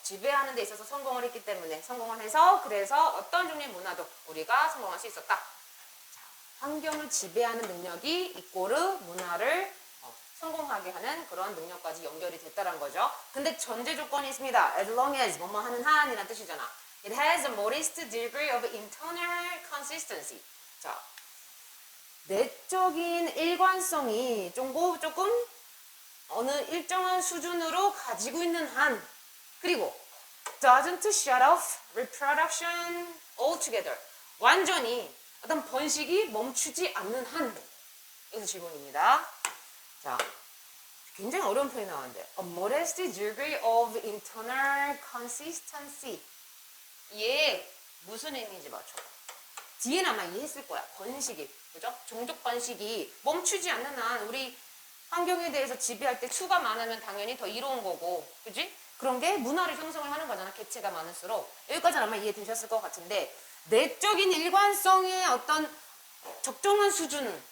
지배하는 데 있어서 성공을 했기 때문에 성공을 해서 그래서 어떤 종류의 문화도 우리가 성공할 수 있었다. 자, 환경을 지배하는 능력이 이꼬르 문화를 성공하게 하는 그런 능력까지 연결이 됐다는 거죠. 근데 전제 조건이 있습니다. As long as 뭐뭐 하는 한이란 뜻이잖아. It has a modest degree of internal consistency. 자, 내적인 일관성이 조금 어느 일정한 수준으로 가지고 있는 한, 그리고 doesn't shut off reproduction altogether. 완전히 어떤 번식이 멈추지 않는 한. 여기서 질문입니다. 자, 굉장히 어려운 표현이 나왔는데 a modest degree of internal consistency. 얘 무슨 의미인지 맞춰봐. 뒤에는 아마 이해했을 거야. 번식이, 그죠? 종족 번식이 멈추지 않는 한 우리 환경에 대해서 지배할 때 수가 많으면 당연히 더 이로운 거고, 그지? 그런 게 문화를 형성을 하는 거잖아. 개체가 많을수록. 여기까지는 아마 이해되셨을 것 같은데 내적인 일관성의 어떤 적정한 수준을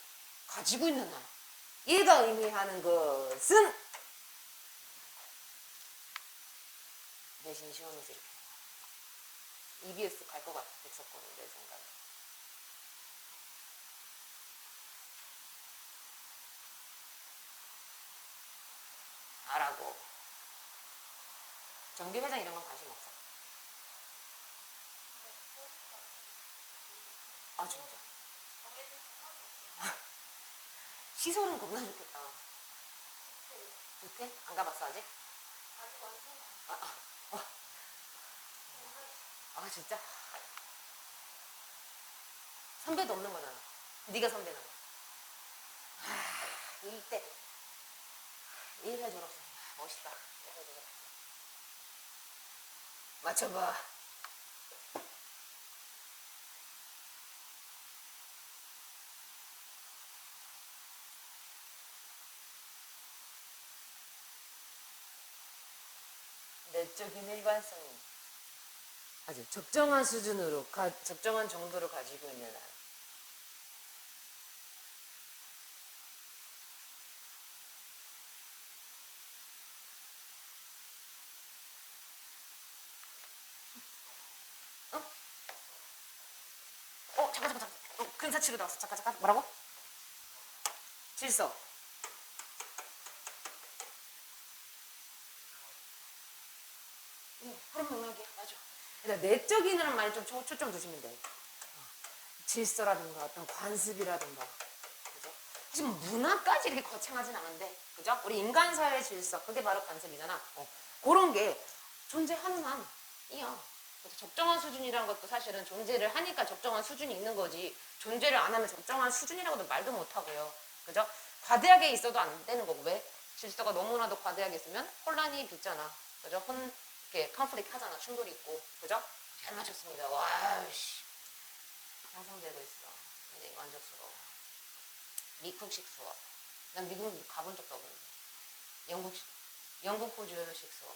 가지고 있는 한, 얘가 의미하는 것은 대신 시험에서 이렇게 EBS 갈 것 같았었거든요. 내 생각에. 라고. 정기회장 이런 건 관심 없어? 진짜. 시설은 겁나 좋겠다. 좋대? 안 가봤어 아직? 진짜? 선배도 없는 거잖아. 네가 선배는. 이때 1회 졸업생. 멋있다. 1회 졸업생. 맞춰봐. 내적인 일관성이 아주 적정한 수준으로, 적정한 정도로 가지고 있는 한. 잠깐. 근사치로 나왔어. 잠깐. 뭐라고? 질서. 그런 맥락이야. 맞아. 그러니까 내적인이라는 말에 좀 초점 두시면 돼. 질서라든가 어떤 관습이라든가. 그죠? 사실 문화까지 이렇게 거창하진 않은데, 그죠? 우리 인간 사회의 질서, 그게 바로 관습이잖아. 그런 게 존재하는 한이야. 적정한 수준이라는 것도 사실은 존재를 하니까 적정한 수준이 있는 거지, 존재를 안 하면 적정한 수준이라고도 말도 못 하고요. 그죠? 과대하게 있어도 안 되는 거고, 왜? 질서가 너무나도 과대하게 있으면 혼란이 빚잖아. 그죠? 이렇게 컨플릭트 하잖아. 충돌이 있고. 그죠? 잘 맞췄습니다. 와우씨. 형성되고 있어. 굉장히 만족스러워. 미국식 수업. 난 미국 가본 적도 없는데. 영국식. 영국 호주 식소.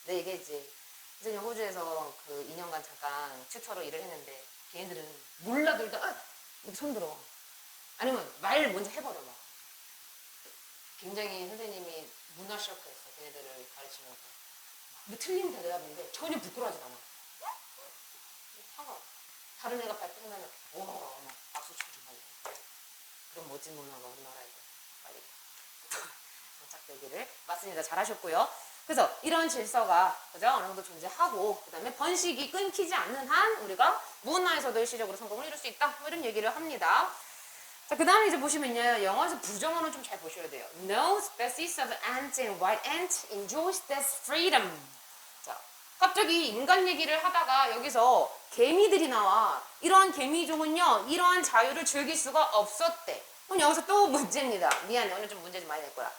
내 얘기했지. 이제 호주에서 그 2년간 잠깐 튜터로 일을 했는데 걔네들은 몰라들다 이렇게 손 들어. 아니면 말 먼저 해버려 막. 굉장히 선생님이 문화 쇼크였어. 걔네들을 가르치면서. 근데 틀린 대답인데 전혀 부끄러워하지 않아. 화가. 다른 애가 발끈하면 와 막 박수 쳐주고 막. 그런 멋진 문화가 우리나라에 빨리 정착되기를. 맞습니다. 잘하셨고요. 그래서 이런 질서가 그죠? 어느 정도 존재하고 그 다음에 번식이 끊기지 않는 한 우리가 문화에서도 일시적으로 성공을 이룰 수 있다. 뭐 이런 얘기를 합니다. 자, 그 다음에 이제 보시면요. 영어에서 부정어는 좀 잘 보셔야 돼요. No species of ant and white ant enjoys this freedom. 자, 갑자기 인간 얘기를 하다가 여기서 개미들이 나와. 이러한 개미종은요. 이러한 자유를 즐길 수가 없었대. 그럼 여기서 또 문제입니다. 미안해. 오늘 좀 문제 좀 많이 낼 거야.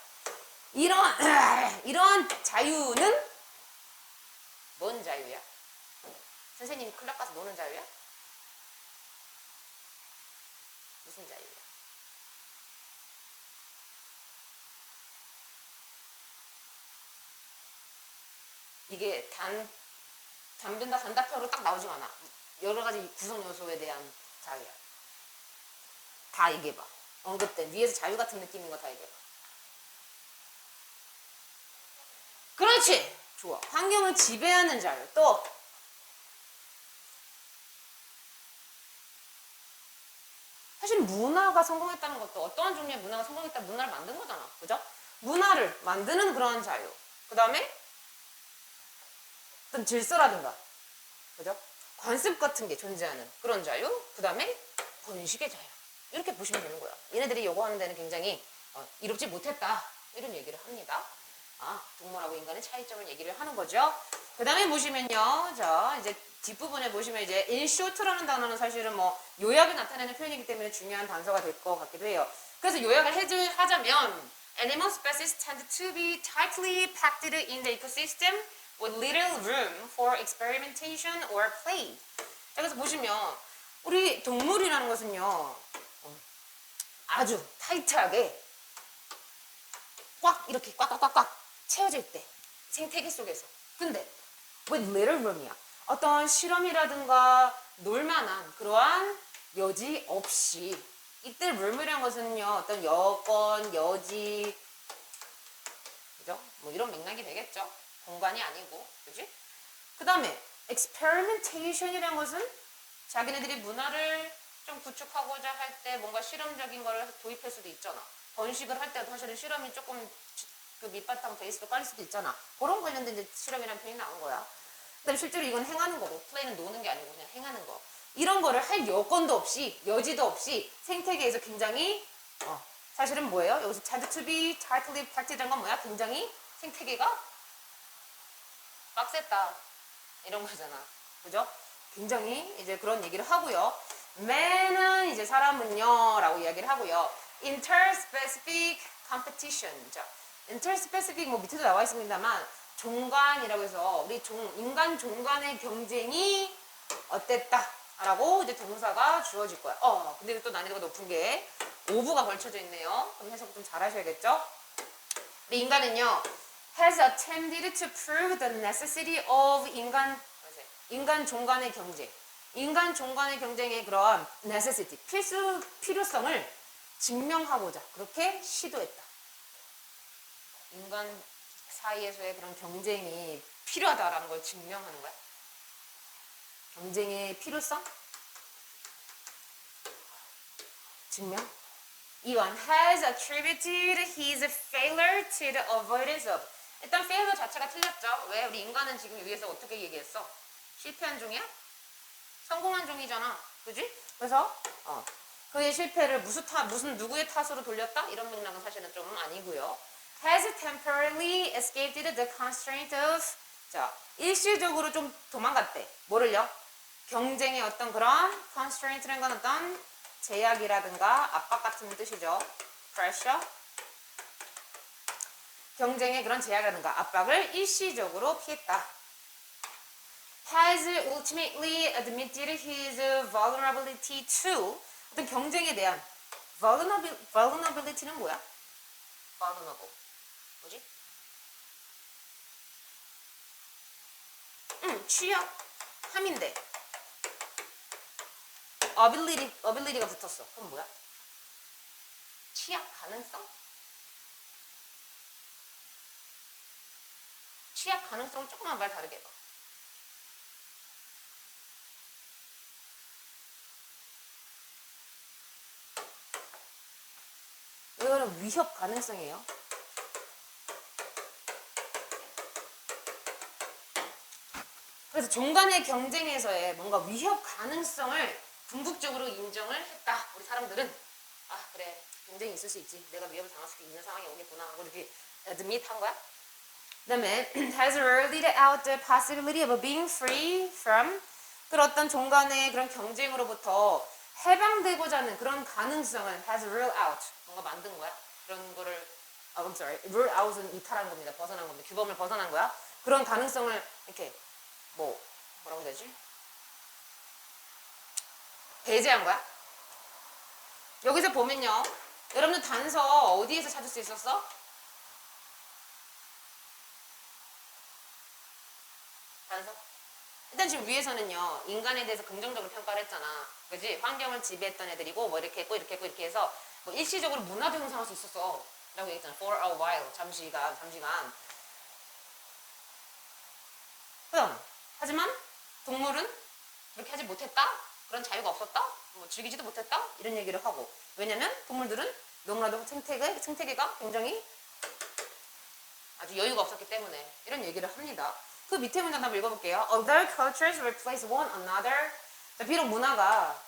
이러한 자유는 뭔 자유야? 선생님이 클럽 가서 노는 자유야? 무슨 자유야? 이게 단답형으로 딱 나오지가 않아. 여러 가지 구성 요소에 대한 자유야. 다 얘기해봐. 언급된 위에서 자유 같은 느낌인 거 다 얘기해봐. 그렇지. 좋아. 환경을 지배하는 자유. 또 사실 문화가 성공했다는 것도 어떠한 종류의 문화가 성공했다는 문화를 만든 거잖아. 그죠? 문화를 만드는 그런 자유. 그 다음에 어떤 질서라든가 그죠? 관습 같은 게 존재하는 그런 자유. 그 다음에 번식의 자유. 이렇게 보시면 되는 거야. 얘네들이 요구하는 데는 굉장히 이롭지 못했다. 이런 얘기를 합니다. 동물하고 인간의 차이점을 얘기를 하는 거죠. 그 다음에 보시면요. 자, 이제 뒷부분에 보시면 이제 in short라는 단어는 사실은 뭐 요약을 나타내는 표현이기 때문에 중요한 단서가 될 것 같기도 해요. 그래서 요약을 하자면 animal species tend to be tightly packed in the ecosystem with little room for experimentation or play. 그래서 보시면 우리 동물이라는 것은요. 아주 타이트하게 꽉 이렇게 꽉꽉꽉꽉 채워질 때 생태계 속에서 근데 with little room이야. 어떤 실험이라든가 놀만한 그러한 여지 없이 이때 room이라는 것은요 어떤 여건 여지 그죠? 뭐 이런 맥락이 되겠죠. 공간이 아니고 그지? 그 다음에 experimentation이라는 것은 자기네들이 문화를 좀 구축하고자 할 때 뭔가 실험적인 거를 도입할 수도 있잖아. 번식을 할 때도 사실은 실험이 조금 그 밑바탕 베이스로 깔릴 수도 있잖아. 그런 관련된 이제 실험이라는 표현이 나온 거야. 그다음에 실제로 이건 행하는 거고 플레이는 노는 게 아니고 그냥 행하는 거. 이런 거를 할 여건도 없이 여지도 없이 생태계에서 굉장히 사실은 뭐예요? 여기서 tend to be tightly packed란 건 뭐야? 굉장히 생태계가 빡셌다 이런 거잖아. 그죠? 굉장히 이제 그런 얘기를 하고요. man은 이제 사람은요 라고 이야기를 하고요. interspecific competition. 자, interspecific 뭐 밑에도 나와 있습니다만 종간이라고 해서 우리 인간 종간의 경쟁이 어땠다 라고 이제 동사가 주어질 거야. 근데 또 난이도가 높은 게 오브가 걸쳐져 있네요. 그럼 해석 좀 잘 하셔야겠죠? 근데 인간은요 has attempted to prove the necessity of 인간 종간의 경쟁. 인간 종간의 경쟁의 그런 necessity, 필요성을 증명하고자 그렇게 시도했다. 인간 사이에서의 그런 경쟁이 필요하다라는 걸 증명하는 거야. 경쟁의 필요성? 증명? 2번 has attributed his failure to the avoidance of. 일단 failure 자체가 틀렸죠. 왜? 우리 인간은 지금 위에서 어떻게 얘기했어? 실패한 종이야? 성공한 종이잖아. 그지? 그래서 그의 실패를 무슨 누구의 탓으로 돌렸다? 이런 맥락은 사실은 좀 아니고요. has temporarily escaped the constraint of. 자, 일시적으로 좀 도망갔대. 뭐를요? 경쟁의 어떤 그런 constraint라는 건 어떤 제약이라든가 압박 같은 뜻이죠. pressure. 경쟁의 그런 제약이라든가 압박을 일시적으로 피했다. has ultimately admitted his vulnerability to. 어떤 경쟁에 대한 vulnerability는 뭐야? vulnerable. 뭐지? 취약함인데 ability가 붙었어. 그럼 뭐야? 취약 가능성? 취약 가능성을 조금만 말 다르게 해봐. 이거는 위협 가능성이에요. 그래서 종간의 경쟁에서의 뭔가 위협 가능성을 궁극적으로 인정을 했다. 우리 사람들은 아 그래 경쟁이 있을 수 있지. 내가 위협을 당할 수 있는 상황이 오겠구나 하고 이렇게 admit 한 거야. 그 다음에 has ruled out the possibility of being free from 그런 어떤 종간의 그런 경쟁으로부터 해방되고자 하는 그런 가능성을 has ruled out 뭔가 만든 거야. 그런 거를 I'm sorry, rule out은 이탈한 겁니다. 벗어난 겁니다. 규범을 벗어난 거야. 그런 가능성을 이렇게 뭐라고 해야 되지? 배제한 거야. 여기서 보면요. 여러분들 단서 어디에서 찾을 수 있었어? 단서? 일단 지금 위에서는요. 인간에 대해서 긍정적으로 평가를 했잖아. 그지? 환경을 지배했던 애들이고 뭐 이렇게 했고 이렇게 했고 이렇게 해서 뭐 일시적으로 문화적 형성할 수 있었어. 라고 얘기했잖아. For a while. 잠시간. 그럼 하지만 동물은 그렇게 하지 못했다? 그런 자유가 없었다? 뭐 즐기지도 못했다? 이런 얘기를 하고 왜냐면 동물들은 너무나도 생태계가 굉장히 아주 여유가 없었기 때문에 이런 얘기를 합니다. 그 밑에 문장 한번 읽어볼게요. Other cultures replace one another. 비록 문화가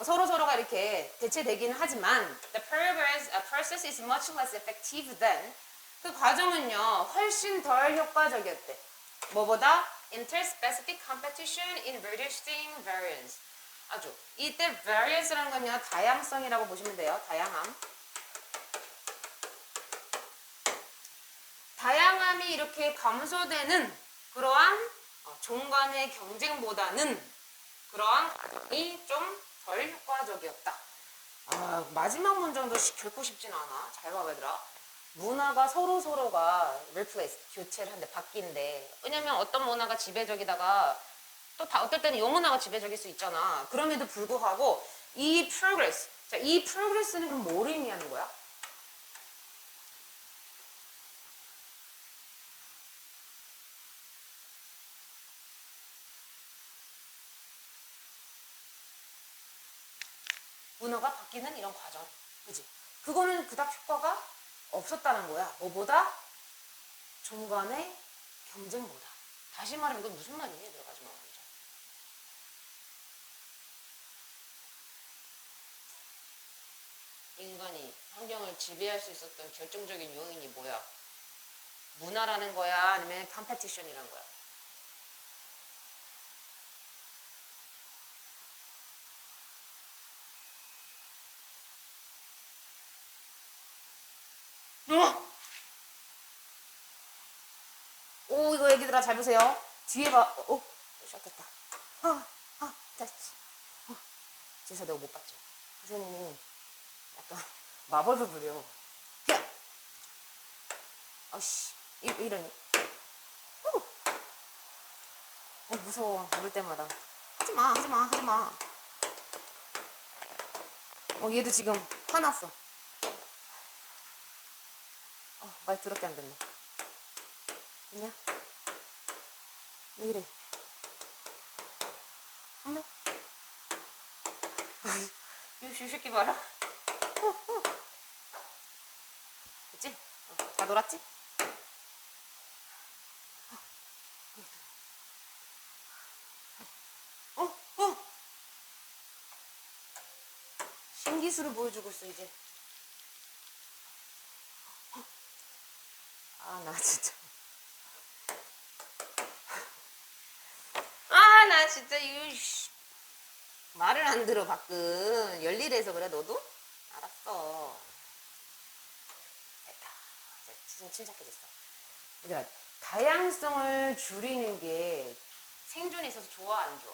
서로가 이렇게 대체되기는 하지만 the process is much less effective than 그 과정은요 훨씬 덜 효과적이었대. 뭐보다? Interspecific competition in reducing variance. 아주 이때 variance라는 건요 다양성이라고 보시면 돼요. 다양함이 이렇게 감소되는 그러한 종간의 경쟁보다는 그러한 과정이 좀 덜 효과적이었다. 마지막 문장도 결코 쉽진 않아. 잘 봐봐 얘들아. 문화가 서로가 replace, 교체를 한대, 바뀐대. 왜냐면 어떤 문화가 지배적이다가 또 어떨 때는 이 문화가 지배적일 수 있잖아. 그럼에도 불구하고 이 progress, 자, 이 progress는 그럼 뭐를 의미하는 거야? 문화가 바뀌는 이런 과정. 그지? 그거는 그닥 효과가 없었다는 거야. 뭐보다? 종간의 경쟁보다. 다시 말하면 이건 무슨 말이니? 얘들아, 마지막 문장. 인간이 환경을 지배할 수 있었던 결정적인 요인이 뭐야? 문화라는 거야? 아니면 컴페티션이라는 거야? 오, 이거 얘기들아 잘 보세요. 뒤에 봐. 시작했다. 됐지. 진짜 내가 못 봤죠. 선생님이 약간 마법을 부려. 야! 아씨, 이러니. 무서워. 부를 때마다. 하지마. 얘도 지금 화났어. 말 더럽게 안 듣네. 됐냐? 왜 이래? 엄마? 이 새끼 봐라. 됐지? 다 놀았지? 신기술을 보여주고 있어 이제. 나 진짜. 나 진짜 이거 말을 안 들어 밖은. 열일해서 그래 너도? 알았어. 됐다. 이제 침착해졌어. 그러니까 다양성을 줄이는 게 생존에 있어서 좋아 안 좋아?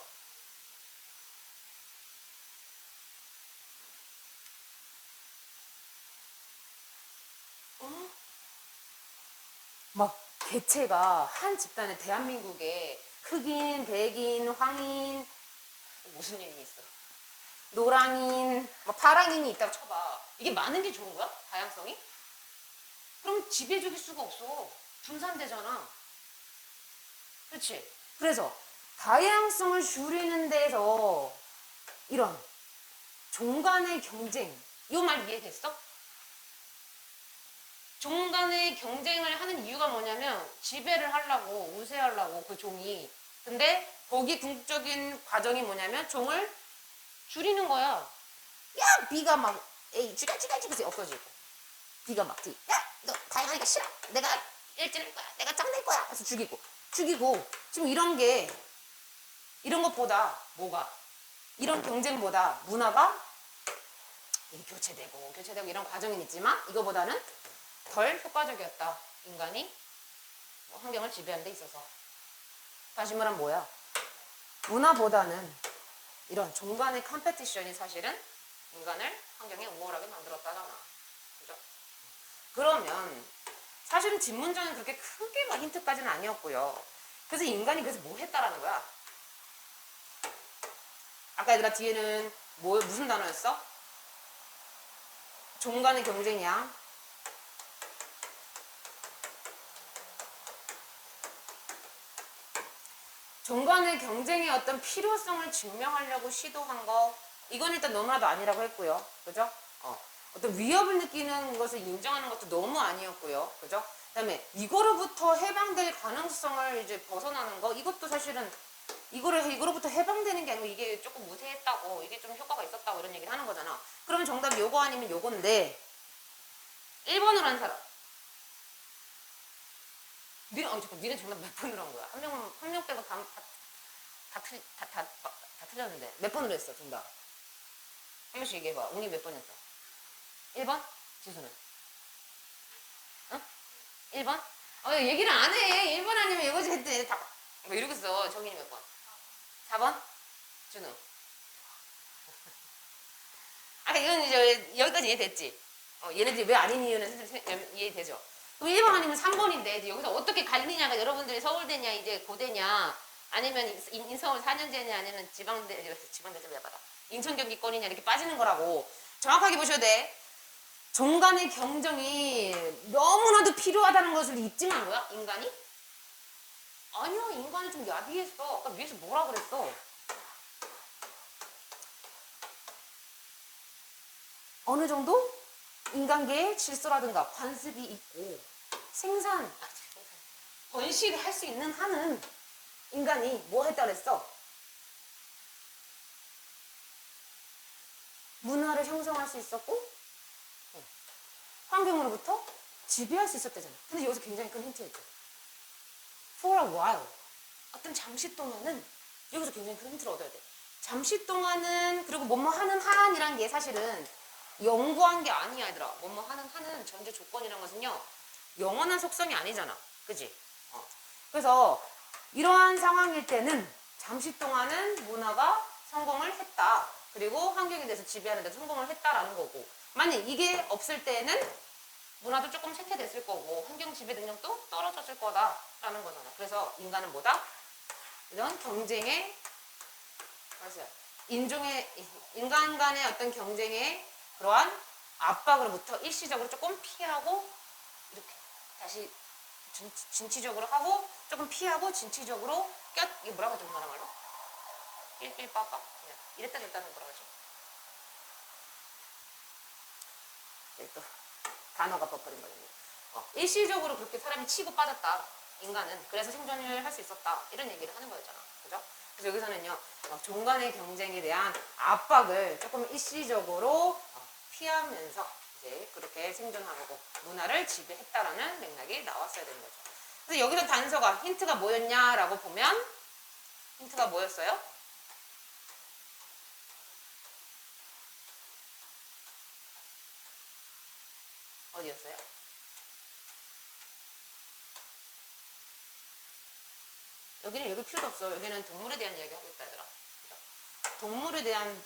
막 개체가 한 집단에 대한민국에 흑인, 백인, 황인, 무슨 인이 있어? 노랑인, 뭐 파랑인이 있다고 쳐봐. 이게 많은 게 좋은 거야? 다양성이? 그럼 지배적일 수가 없어. 분산되잖아. 그렇지? 그래서 다양성을 줄이는 데서 이런 종 간의 경쟁, 이 말 이해됐어? 종 간의 경쟁을 하는 이유가 뭐냐면 지배를 하려고, 우세하려고 그 종이. 근데 거기 궁극적인 과정이 뭐냐면 종을 줄이는 거야. 야, B가 막 A 쥐갈쥐갈쥐 없어지고, B가 막 D, 야, 너 다양하니까 싫어. 내가 1등할 거야. 내가 짱낼 거야. 그래서 죽이고. 지금 이런 것보다 뭐가? 이런 경쟁보다 문화가 교체되고 이런 과정은 있지만 이거보다는 덜 효과적이었다. 인간이 환경을 지배하는 데 있어서. 다시 말하면 뭐야? 문화보다는 이런 종 간의 컴페티션이 사실은 인간을 환경에 우월하게 만들었다잖아. 그죠? 그러면 사실은 뒷문장은 그렇게 크게 막 힌트까지는 아니었고요. 그래서 인간이 그래서 뭐 했다라는 거야? 아까 얘들아 뒤에는 무슨 단어였어? 종 간의 경쟁이야. 종 간의 경쟁의 어떤 필요성을 증명하려고 시도한 거, 이건 일단 너무나도 아니라고 했고요. 그죠? 어떤 위협을 느끼는 것을 인정하는 것도 너무 아니었고요. 그죠? 그 다음에 이거로부터 해방될 가능성을 이제 벗어나는 거, 이것도 사실은 이거로부터 해방되는 게 아니고 이게 조금 무세했다고, 이게 좀 효과가 있었다고 이런 얘기를 하는 거잖아. 그러면 정답이 요거 아니면 요건데, 1번으로 한 사람. 니네 정답 몇 번으로 한 거야? 한 명 빼고 다 틀렸는데. 몇 번으로 했어, 정답? 한 명씩 얘기해봐. 웅이 몇 번 했어? 1번? 지수는? 응? 1번? 얘기를 안 해. 1번 아니면 이거지 했대. 뭐 이러고 있어. 정인이 몇 번? 4번? 준우? 이건 이제 여기까지 이해됐지? 얘네들이 왜 아닌 이유는 이해되죠? 그럼 1번 아니면 3번인데 여기서 어떻게 갈리냐가 여러분들이 서울대냐 이제 고대냐 아니면 인서울 4년제냐 아니면 지방대전 몇 받아 인천 경기권이냐 이렇게 빠지는 거라고. 정확하게 보셔야 돼. 종 간의 경쟁이 너무나도 필요하다는 것을 입증한 거야? 인간이? 아니요, 인간이 좀 야비했어. 아까 위에서 뭐라 그랬어? 어느 정도 인간계의 질서라든가 관습이 있고 번식을 할 수 있는 한은 인간이 뭐 했다 그랬어? 문화를 형성할 수 있었고 환경으로부터 지배할 수 있었다잖아. 근데 여기서 굉장히 큰 힌트였죠. For a while. 어떤 잠시 동안은 여기서 굉장히 큰 힌트를 얻어야 돼. 잠시 동안은 그리고 뭐뭐 하는 한이란 게 사실은 연구한 게 아니야, 얘들아. 뭐뭐 하는 한은 전제 조건이란 것은요. 영원한 속성이 아니잖아. 그지? 그래서 이러한 상황일 때는 잠시 동안은 문화가 성공을 했다. 그리고 환경에 대해서 지배하는 데 성공을 했다라는 거고. 만약 이게 없을 때는 문화도 조금 쇠퇴됐을 거고 환경 지배 능력도 떨어졌을 거다라는 거잖아. 그래서 인간은 뭐다? 이런 경쟁의 인간 간의 어떤 경쟁의 그러한 압박으로부터 일시적으로 조금 피하고 이렇게 다시 진취적으로 하고 조금 피하고 진취적으로 이게 뭐라고 하죠? 말한 말로? 삘삘빠빠 이랬다 저랬다는 뭐라고 하죠? 또 단어가 버퍼린 거예요. 일시적으로 그렇게 사람이 치고 빠졌다. 인간은 그래서 생존을 할 수 있었다. 이런 얘기를 하는 거였잖아. 그죠? 그래서 여기서는요. 종 간의 경쟁에 대한 압박을 조금 일시적으로 피하면서 이제 그렇게 생존하고 문화를 지배했다라는 맥락이 나왔어야 되는 거죠. 그래서 여기서 단서가 힌트가 뭐였냐라고 보면 힌트가 뭐였어요? 어디였어요? 여기 필요도 없어. 여기는 동물에 대한 이야기 하고 있다, 얘들아. 동물에 대한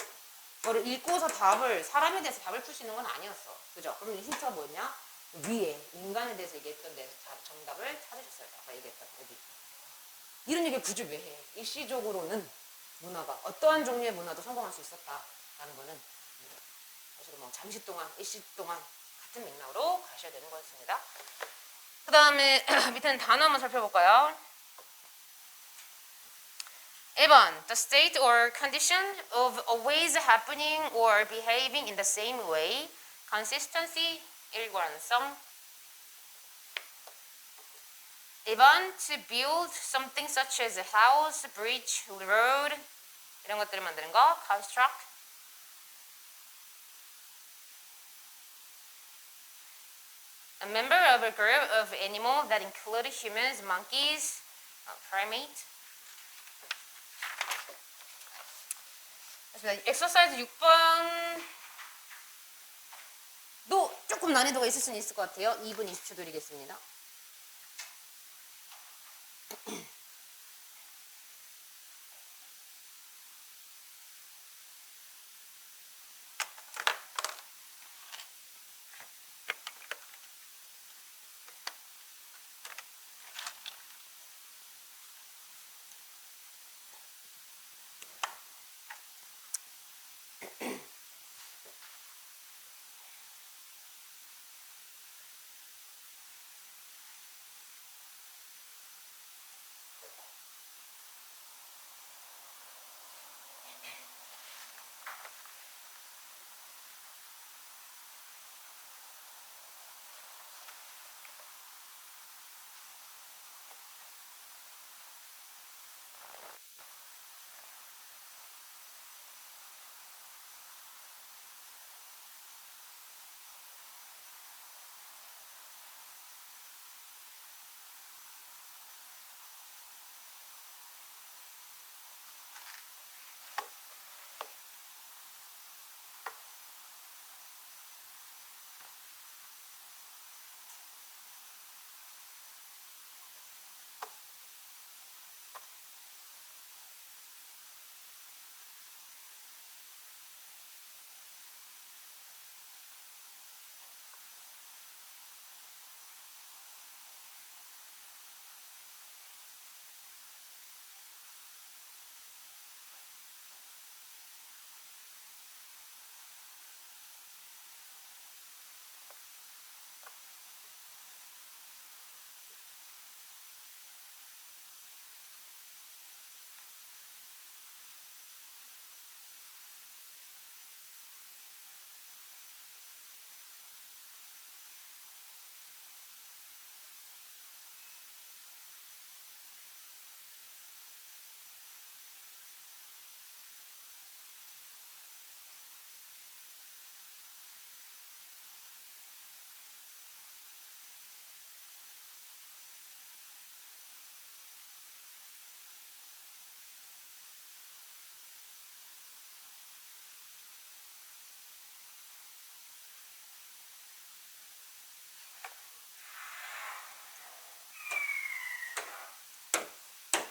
거를 읽고서 사람에 대해서 답을 풀 수 있는 건 아니었어. 그죠? 그럼 힌트가 뭐였냐? 위에 인간에 대해서 얘기했던 데서 정답을 찾으셨어요. 아까 얘기했던 여기. 이런 얘기 굳이 왜 해? 일시적으로는 문화가 어떠한 종류의 문화도 성공할 수 있었다라는 거는 사실 뭐 잠시 동안 일시 동안 같은 맥락으로 가셔야 되는 거였습니다. 그 다음에 밑에는 단어 한번 살펴볼까요? 1번 The state or condition of always happening or behaving in the same way. Consistency, 일관성. 2번 To build something such as a house, bridge, road 이런 것들을 만드는 거. Construct. A member of a group of animals that include humans, monkeys, primate. 엑서사이즈 6번도 조금 난이도가 있을 수는 있을 것 같아요. 2분 20초 드리겠습니다.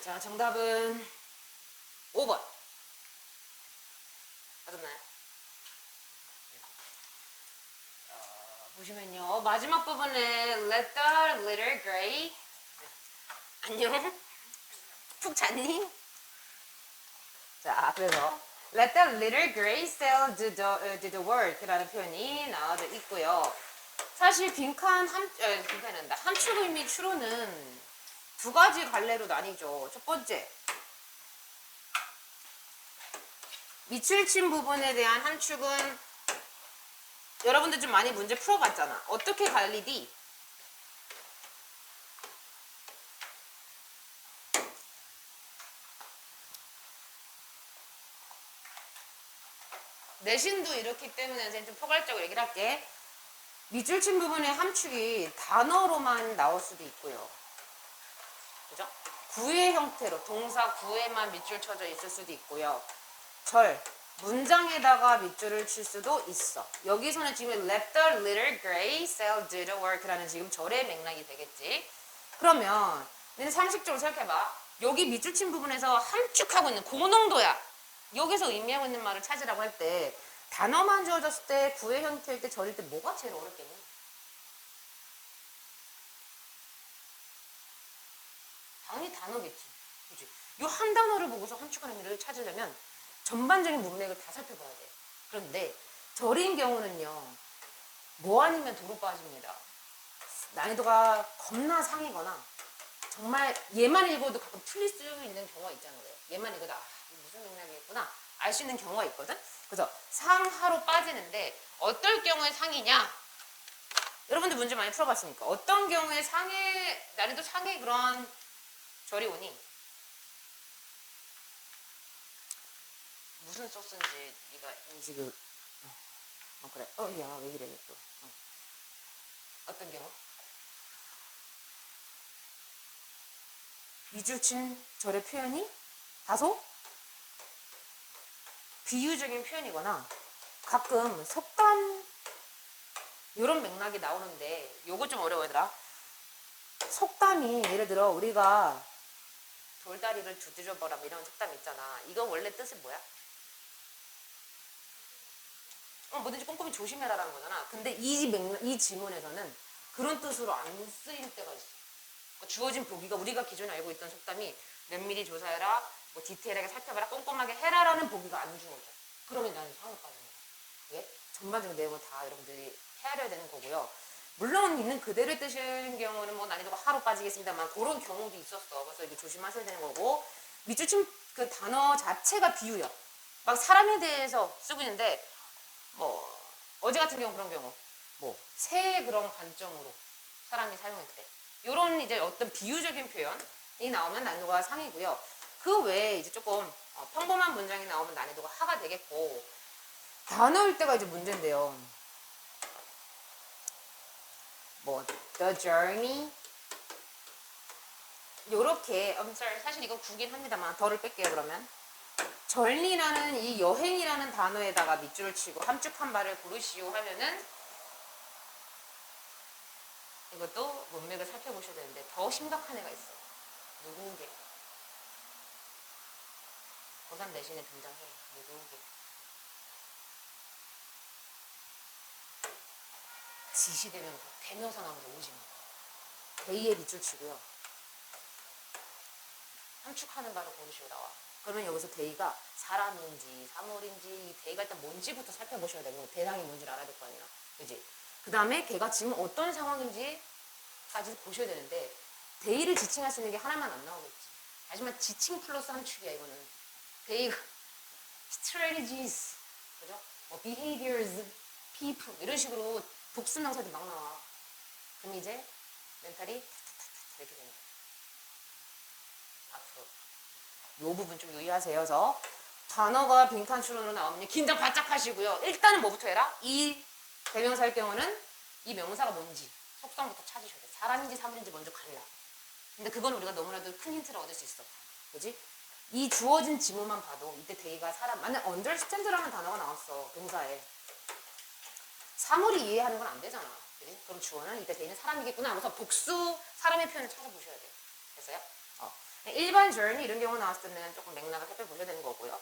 자, 정답은 5번. 맞았나요? 보시면요. 마지막 부분에 let the little gray 안녕? 푹 잤니? 자, 그래서 let the little gray cell do the work라는 표현이 나와져 있고요. 사실 빈칸이란다. 함축의 및 추론은 두 가지 갈래로 나뉘죠. 첫 번째, 밑줄 친 부분에 대한 함축은 여러분들 좀 많이 문제 풀어봤잖아. 어떻게 갈리디? 내신도 이렇기 때문에 이제 좀 포괄적으로 얘기를 할게. 밑줄 친 부분의 함축이 단어로만 나올 수도 있고요. 그죠? 구의 형태로 동사 구에만 밑줄 쳐져 있을 수도 있고요. 문장에다가 밑줄을 칠 수도 있어. 여기서는 지금 let the little gray cell do the work라는 지금 절의 맥락이 되겠지. 그러면 너는 상식적으로 생각해봐. 여기 밑줄 친 부분에서 함축하고 있는 고농도야. 여기서 의미하고 있는 말을 찾으라고 할 때 단어만 지어졌을 때 구의 형태일 때 절일 때 뭐가 제일 어렵겠니? 당연히 단어겠지. 이 한 단어를 보고서 함축한 의미를 찾으려면 전반적인 문맥을 다 살펴봐야 돼요. 그런데 절인 경우는요, 뭐 아니면 도로 빠집니다. 난이도가 겁나 상이거나 정말 얘만 읽어도 가끔 틀릴 수 있는 경우가 있잖아요. 얘만 읽어도 무슨 맥락이겠구나 알 수 있는 경우가 있거든. 그래서 상하로 빠지는데 어떨 경우에 상이냐? 여러분들 문제 많이 풀어봤으니까 어떤 경우에 상해 난이도 상해 그런 절이 오니 무슨 소스인지 네가 인식을 그래 야 왜 이래 또 어떤 경우? 이줄친 절의 표현이 다소 비유적인 표현이거나 가끔 속담 이런 맥락이 나오는데 요거 좀 어려워하더라. 속담이 예를 들어 우리가 돌다리를 두드려봐라 이런 속담 있잖아. 이거 원래 뜻은 뭐야? 뭐든지 꼼꼼히 조심해라라는 거잖아. 근데 이 지문에서는 그런 뜻으로 안 쓰일 때가 있어. 그러니까 주어진 보기가 우리가 기존에 알고 있던 속담이 면밀히 조사해라, 뭐 디테일하게 살펴봐라, 꼼꼼하게 해라라는 보기가 안 주어져. 그러면 나는 상을 빠지는 거야. 왜? 전반적인 내용을 다 여러분들이 헤아려야 되는 거고요. 물론 있는 그대로 뜨시는 경우는 뭐 난이도가 하루 빠지겠습니다만 그런 경우도 있었어. 그래서 이게 조심하셔야 되는 거고 밑줄침 그 단어 자체가 비유야. 막 사람에 대해서 쓰고 있는데 뭐 어제 같은 경우 그런 경우 뭐 새 그런 관점으로 사람이 사용할 때 이런 이제 어떤 비유적인 표현이 나오면 난이도가 상이고요. 그 외에 이제 조금 평범한 문장이 나오면 난이도가 하가 되겠고 단어일 때가 이제 문제인데요. 뭐 the journey 요렇게 사실 이건 구긴 합니다만 덜을 뺄게요. 그러면 journey라는 이 여행이라는 단어에다가 밑줄을 치고 함축한 바를 고르시오 하면은 이것도 문맥을 살펴보셔야 되는데 더 심각한 애가 있어. 누구게? 고3 내신에 등장해. 누구게? 지시대명사, 대명사 나오면서 오지마. 대의에 밑줄 치고요. 함축하는 바를 고르시고 나와. 그러면 여기서 대의가 사람인지 사물인지 이 대의가 일단 뭔지부터 살펴보셔야 되고 대상이 뭔지를 알아야 될 거 아니야. 그지? 그 다음에 걔가 지금 어떤 상황인지까지 보셔야 되는데 대의를 지칭할 수 있는 게 하나만 안 나오겠지. 하지만 지칭 플러스 함축이야 이거는. 대의가 strategies, 그죠? 뭐 behaviors, people 이런 식으로 복수명사들이 막 나와. 그럼 이제 멘탈이 이렇게 되는 거야. 앞으로 이 부분 좀 유의하세요. 그래서 단어가 빈칸 추론으로 나오면 긴장 바짝 하시고요. 일단은 뭐부터 해라? 이 대명사일 경우는 이 명사가 뭔지 속성부터 찾으셔야 돼. 사람인지 사물인지 먼저 갈라. 근데 그건 우리가 너무나도 큰 힌트를 얻을 수 있어. 그지? 이 주어진 지문만 봐도 이때 대의가 사람, 만약 understand라는 단어가 나왔어. 동사에. 사물이 이해하는 건 안 되잖아. 그지? 그럼 주어는 이때 대의는 사람이겠구나 하면서 복수 사람의 표현을 찾아보셔야 돼요. 됐어요? 일반 journey 이런 경우 나왔을 때는 조금 맥락을 살펴보셔야 되는 거고요.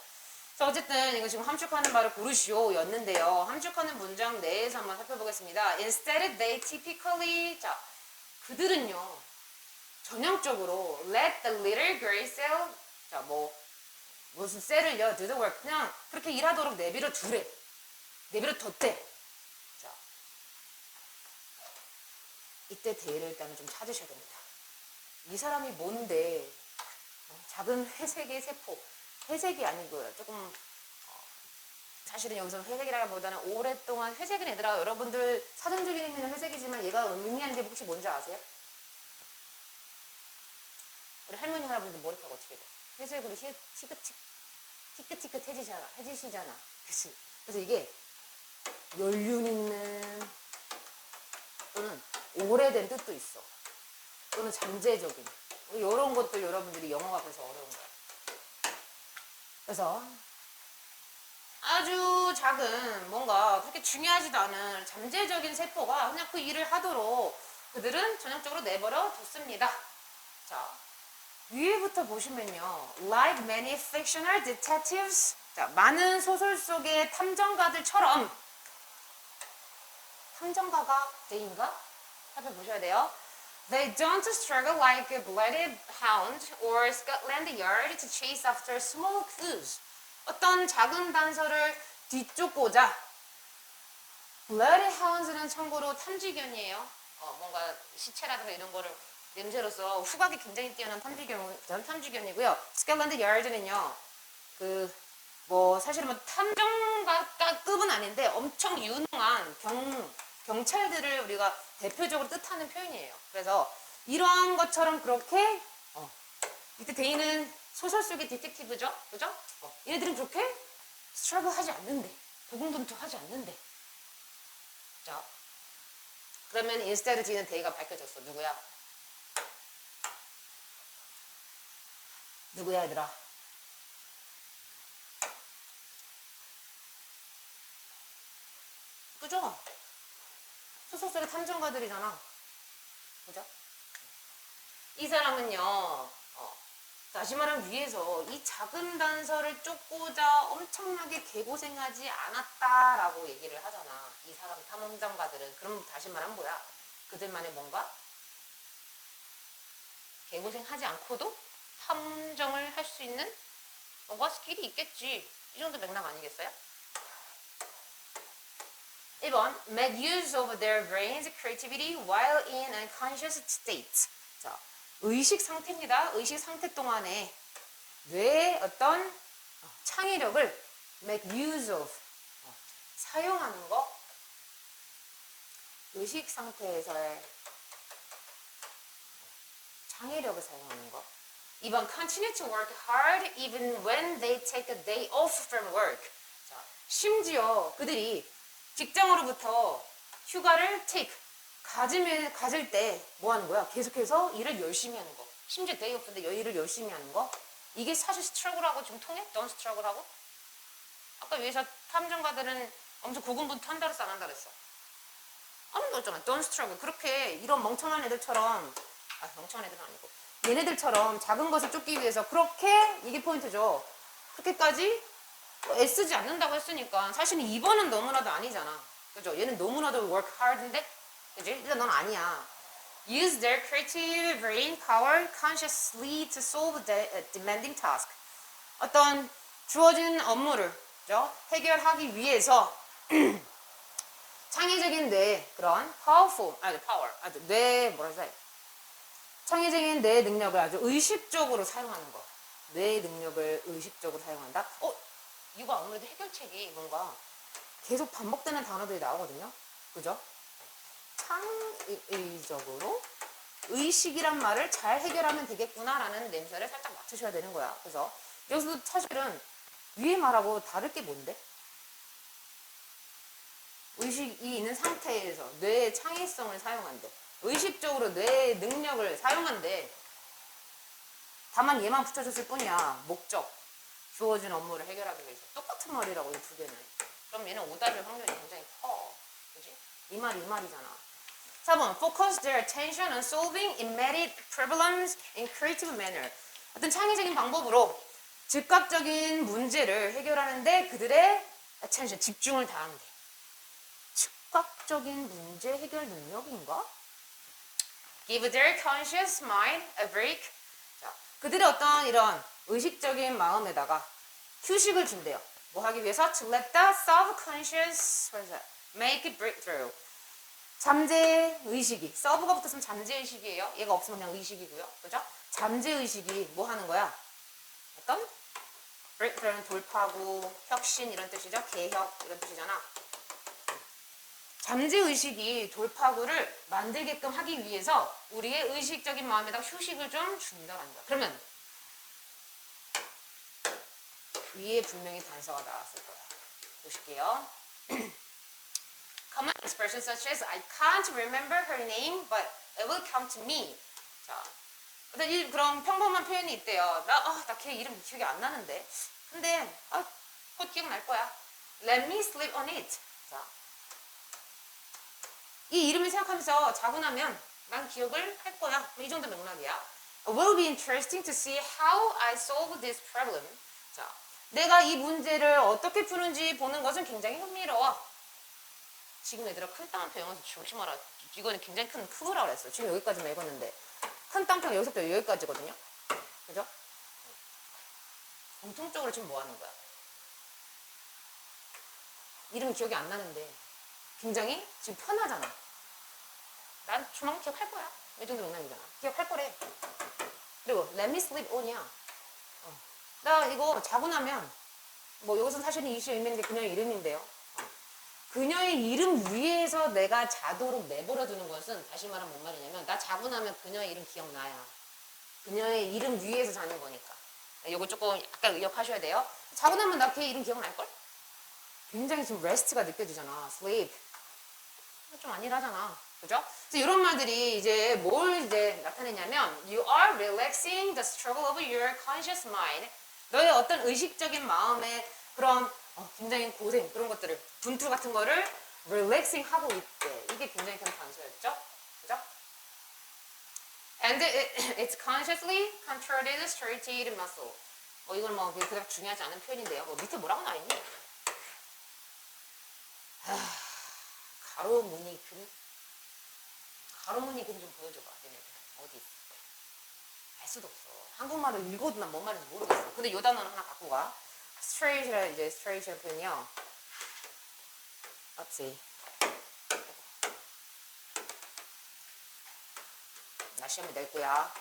그래서 어쨌든 이거 지금 함축하는 바를 고르시오 였는데요. 함축하는 문장 내에서 한번 살펴보겠습니다. Instead they typically 자 그들은요 전형적으로 let the little girl sail 자 뭐 무슨 셀을요 do the work 그냥 그렇게 일하도록 내비려 두래 내비려 뒀대. 자 이때 대의를 일단은 좀 찾으셔야 됩니다. 이 사람이 뭔데 작은 회색의 세포 회색이 아니고요. 조금 사실은 여기서 회색이라기보다는 오랫동안 회색은 얘들아 여러분들 사전적인 의미는 회색이지만 얘가 의미하는 게 혹시 뭔지 아세요? 우리 할머니 할아버지들 머리카락 어떻게 돼? 회색으로 티끗티끗 해지시잖아. 그치? 그래서 이게 연륜 있는 또는 오래된 뜻도 있어. 또는 잠재적인 이런 것들 여러분들이 영어가 그래서 어려운 거야. 그래서 아주 작은 뭔가 그렇게 중요하지도 않은 잠재적인 세포가 그냥 그 일을 하도록 그들은 전형적으로 내버려 뒀습니다. 자 위에부터 보시면요. Like many fictional detectives 자 많은 소설 속의 탐정가들처럼 탐정가가 대인가? 살펴보셔야 돼요. They don't struggle like a blooded hound or Scotland Yard to chase after small clues. 어떤 작은 단서를 뒤쫓고자. blooded hounds는 참고로 탐지견이에요. 뭔가 시체라든가 이런 거를 냄새로서 후각이 굉장히 뛰어난 탐지견이고요. Scotland Yard는요, 사실은 탐정가급은 아닌데 엄청 유능한 경찰들을 우리가 대표적으로 뜻하는 표현이에요. 그래서 이러한 것처럼 그렇게 이때 데이는 소설 속의 디텍티브죠, 그죠? 얘네들은 그렇게 스트러글 하지 않는데, 고군분투하지 않는데. 자, 그러면 인스테드 D는 데이가 밝혀졌어. 누구야? 누구야, 얘들아? 그죠? 소설 속의 탐정가들이잖아. 그죠? 이 사람은요, 다시 말하면 위에서 이 작은 단서를 쫓고자 엄청나게 개고생하지 않았다라고 얘기를 하잖아. 이 사람 탐험정가들은. 그럼 다시 말하면 뭐야? 그들만의 뭔가 개고생하지 않고도 탐정을 할 수 있는 뭔가 스킬이 있겠지. 이 정도 맥락 아니겠어요? 1번, make use of their brain's creativity while in unconscious state. 자, 의식 상태입니다. 의식 상태 동안에 뇌의 어떤 창의력을 make use of, 사용하는 거. 의식 상태에서의 창의력을 사용하는 거. 2번, continue to work hard even when they take a day off from work. 자, 심지어 그들이 직장으로부터 휴가를 가질 때 뭐 하는 거야? 계속해서 일을 열심히 하는 거. 심지어 데이 오프인데 일을 열심히 하는 거. 이게 사실 스트러글하고 좀 통해? don't 스트러글하고? 아까 위에서 탐정가들은 엄청 고군분투한다 그랬어, 안 한다 그랬어? 아무도 없잖아. don't struggle. 그렇게 이런 멍청한 애들처럼, 멍청한 애들은 아니고 얘네들처럼 작은 것을 쫓기 위해서 그렇게, 이게 포인트죠. 그렇게까지 애쓰지 않는다고 했으니까 사실은 2번은 너무나도 아니잖아. 그죠? 얘는 너무나도 work hard인데, 그지? 일단 넌 아니야. Use their creative brain power consciously to solve the demanding task. 어떤 주어진 업무를, 그죠? 해결하기 위해서 창의적인 그런 창의적인 뇌 능력을 아주 의식적으로 사용하는 거. 뇌 능력을 의식적으로 사용한다? 이거 아무래도 해결책이 뭔가 계속 반복되는 단어들이 나오거든요. 그죠? 창의적으로 의식이란 말을 잘 해결하면 되겠구나라는 냄새를 살짝 맡으셔야 되는 거야. 그래서 여기서도 사실은 위에 말하고 다를 게 뭔데? 의식이 있는 상태에서 뇌의 창의성을 사용한대. 의식적으로 뇌의 능력을 사용한대. 다만 얘만 붙여줬을 뿐이야. 목적. 주어진 업무를 해결하기 위해서. 똑같은 말이라고, 이 두 개는. 그럼 얘는 오답일 확률이 굉장히 커. 그지? 이 말이잖아. 4번. Focus their attention on solving immediate problems in creative manner. 어떤 창의적인 방법으로 즉각적인 문제를 해결하는데 그들의 attention, 집중을 다한대. 즉각적인 문제 해결 능력인가? Give their conscious mind a break. 자, 그들의 어떤 이런 의식적인 마음에다가 휴식을 준대요. 뭐 하기 위해서? To let the subconscious make a breakthrough. 잠재의식이, 서브가 붙었으면 잠재의식이에요. 얘가 없으면 그냥 의식이고요. 그죠? 잠재의식이 뭐 하는 거야? 어떤? breakthrough는 돌파구, 혁신 이런 뜻이죠. 개혁 이런 뜻이잖아. 잠재의식이 돌파구를 만들게끔 하기 위해서 우리의 의식적인 마음에다가 휴식을 좀 준다는 거야. 그러면 위에 분명히 단서가 나왔을 거야. 보실게요. Common expressions such as I can't remember her name, but it will come to me. 자, 그런 평범한 표현이 있대요. 나 걔 이름 기억이 안 나는데. 근데 곧 기억날 거야. Let me sleep on it. 자, 이 이름을 생각하면서 자고 나면 난 기억을 할 거야. 이 정도 맥락이야. It will be interesting to see how I solve this problem. 자, 내가 이 문제를 어떻게 푸는지 보는 것은 굉장히 흥미로워. 지금 얘들아 큰 따옴표 영어에서 조심하라. 이거는 굉장히 큰 프로라고 그랬어. 지금 여기까지만 읽었는데 큰 따옴표가 여기서부터 여기까지거든요. 그죠? 공통적으로 지금 뭐 하는 거야? 이름 기억이 안 나는데 굉장히 지금 편하잖아. 난 조만간 기억할 거야. 이 정도 맥락이잖아. 기억할 거래. 그리고 let me sleep on이야. 나 이거 자고 나면 뭐 이것은 사실은 이시 의미인데 그녀의 이름인데요. 그녀의 이름 위에서 내가 자도록 내버려 두는 것은 다시 말하면 뭔 말이냐면 나 자고 나면 그녀의 이름 기억나야. 그녀의 이름 위에서 자는 거니까. 이거 조금 약간 의역하셔야 돼요. 자고 나면 나 걔 이름 기억날걸? 굉장히 지금 rest가 느껴지잖아. sleep. 좀 아니라잖아. 그죠? 그래서 이런 말들이 이제 뭘 이제 나타내냐면 you are relaxing the struggle of your conscious mind. 너의 어떤 의식적인 마음의 그런 굉장히 고생 그런 것들을 분투 같은 거를 relaxing 하고 있대. 이게 굉장히 큰 단서였죠. 그죠? And it's consciously contracted striated muscle. 이건 뭐 그닥 중요하지 않은 표현인데요. 밑에 뭐라고 나있니? 가로 무늬 근? 가로 무늬 근 좀 보여줘봐. 얘네들 어디 있어? 알 수도 없어. 한국말을 읽어도 난 뭔 말인지 모르겠어. 근데 요 단어는 하나 갖고 가. straight이라 이제 straight이라는 표현이요. Let's see. 나 시험에 낼 거야.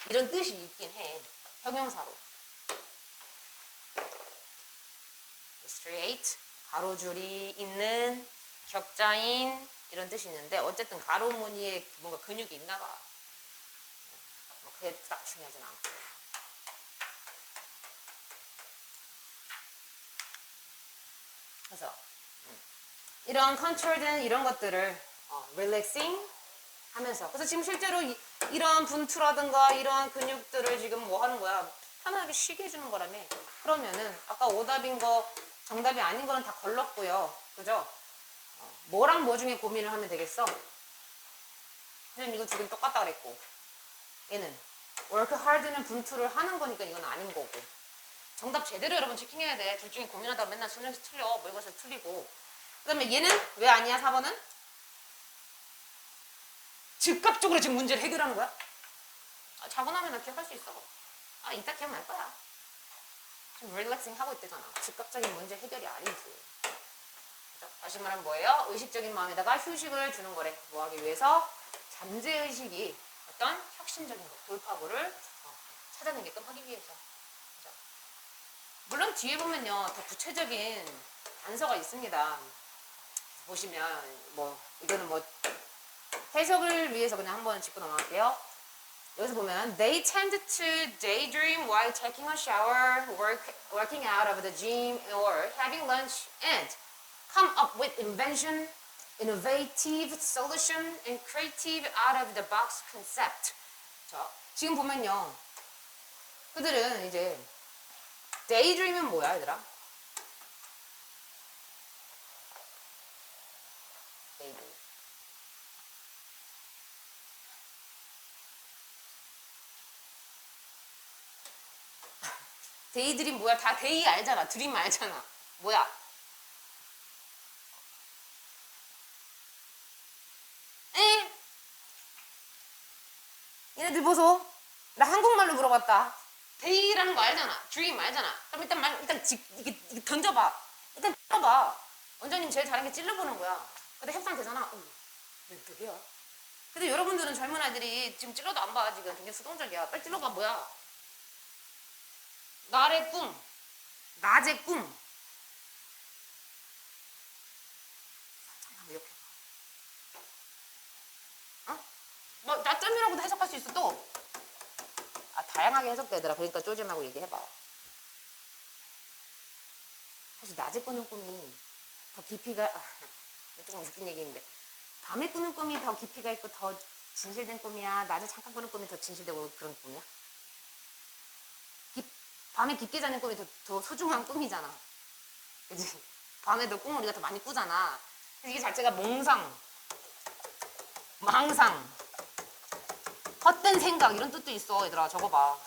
이런 뜻이 있긴 해. 형용사로. straight, 가로줄이 있는, 격자인 이런 뜻이 있는데 어쨌든 가로 무늬에 뭔가 근육이 있나 봐. 그게 딱 중요하진 않고. 그래서 이런 컨트롤된 이런 것들을 relaxing 하면서 그래서 지금 실제로 이런 분투라든가 이런 근육들을 지금 뭐 하는 거야? 편하게 쉬게 해주는 거라며. 그러면은 아까 오답인 거 정답이 아닌 거는 다 걸렀고요. 그죠? 뭐랑 뭐 중에 고민을 하면 되겠어? 선생님 이거 두 개는 똑같다 그랬고 얘는 work hard는 분투를 하는 거니까 이건 아닌 거고 정답 제대로 여러분 체킹해야 돼. 둘 중에 고민하다가 맨날 수능에서 틀려. 모의고사에서 틀리고 그 다음에 얘는 왜 아니야? 4번은? 즉각적으로 지금 문제를 해결하는 거야? 자고 나면 나 기억할 수 있어. 이따 기억날 거야. 지금 릴렉싱 하고 있대잖아. 즉각적인 문제 해결이 아니지. 다시 말하면 뭐예요? 의식적인 마음에다가 휴식을 주는 거래. 뭐 하기 위해서? 잠재의식이 어떤 혁신적인 거, 돌파구를 찾아내게끔 하기 위해서. 그죠? 물론 뒤에 보면요. 더 구체적인 단서가 있습니다. 보시면 뭐 이거는 뭐 해석을 위해서 그냥 한번 짚고 넘어갈게요. 여기서 보면 they tend to daydream while taking a shower, working out of the gym, or having lunch, and come up with invention, innovative solution, and creative out of the box concept. 자, 지금 보면요. 그들은 이제 daydream은 뭐야, 얘들아? daydream. 데이드림 뭐야? 다 데이 알잖아. 드림 알잖아. 뭐야? 에? 얘네들 보소. 나 한국말로 물어봤다. 데이라는 거 알잖아. 드림 알잖아. 그럼 일단 이게 던져봐. 일단 찔러봐. 원장님 제일 잘하는 게 찔러보는 거야. 근데 협상 되잖아. 왜 그게야? 근데 여러분들은 젊은 아이들이 지금 찔러도 안 봐. 지금 굉장히 수동적이야. 빨리 찔러봐. 뭐야? 날의 꿈. 낮의 꿈. 잠깐만 이렇게. 뭐 낮잠이라고도 해석할 수 있어 또. 다양하게 해석되더라. 그러니까 쪼지 말고 얘기해봐. 사실 낮에 꾸는 꿈이 더 깊이가 조금 웃긴 얘기인데 밤에 꾸는 꿈이 더 깊이가 있고 더 진실된 꿈이야? 낮에 잠깐 꾸는 꿈이 더 진실되고 그런 꿈이야? 밤에 깊게 자는 꿈이 더 소중한 꿈이잖아. 그치? 밤에도 꿈을 우리가 더 많이 꾸잖아. 이게 자체가 몽상, 망상, 헛된 생각 이런 뜻도 있어. 얘들아 적어봐.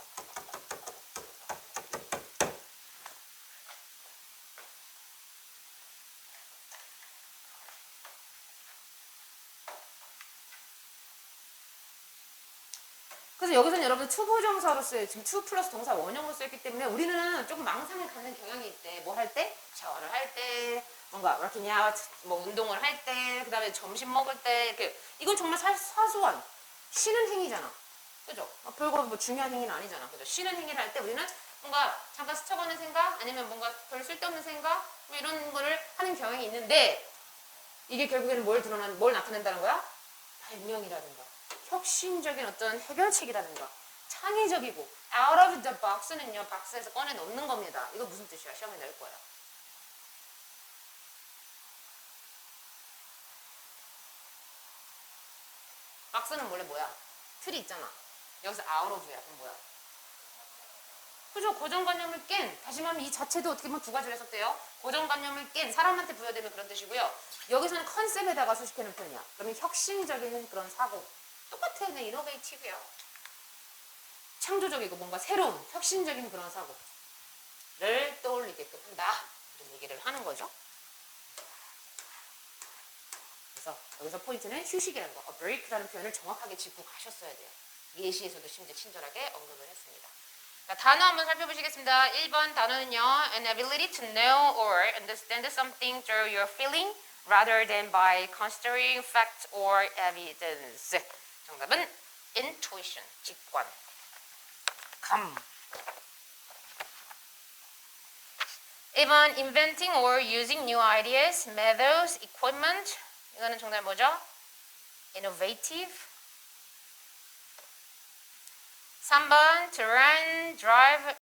그래서 여기서는 여러분 투부정사로 써요. 지금 투 플러스 동사 원형으로 쓰였기 때문에 우리는 조금 망상을 갖는 경향이 있대. 뭐 할 때? 샤워를 할 때, 뭔가 working out, 뭐 운동을 할 때, 그 다음에 점심 먹을 때, 이렇게. 이건 정말 사소한 쉬는 행위잖아. 그죠? 별거 뭐 중요한 행위는 아니잖아. 그죠? 쉬는 행위를 할 때 우리는 뭔가 잠깐 스쳐가는 생각, 아니면 뭔가 별 쓸데없는 생각, 뭐 이런 거를 하는 경향이 있는데, 이게 결국에는 뭘 나타낸다는 거야? 발명이라든가 혁신적인 어떤 해결책이라든가 창의적이고 out of the box는요 박스에서 꺼내 넣는 겁니다. 이거 무슨 뜻이야? 시험에 낼 거예요. 박스는 원래 뭐야? 틀이 있잖아. 여기서 out of야. 그럼 뭐야? 그죠? 고정관념을 깬, 다시 말하면 이 자체도 어떻게 보면 두 가지로 해석돼요. 고정관념을 깬, 사람한테 부여되는 그런 뜻이고요. 여기서는 컨셉에다가 수식해놓은 표현이야. 그러면 혁신적인 그런 사고. 똑같아. 그냥 이노베이티브야. 창조적이고 뭔가 새로운, 혁신적인 그런 사고를 떠올리게끔 한다. 이런 얘기를 하는 거죠. 그래서 여기서 포인트는 휴식이라는 거, a break라는 표현을 정확하게 짚고 가셨어야 돼요. 예시에서도 심지어 친절하게 언급을 했습니다. 자, 단어 한번 살펴보시겠습니다. 1번 단어는요. An ability to know or understand something through your feeling rather than by considering fact or evidence. 정답은 intuition, 직관, 감. 1번 inventing or using new ideas, methods, equipment. 이거는 정답 뭐죠? innovative. 3번 to run, drive,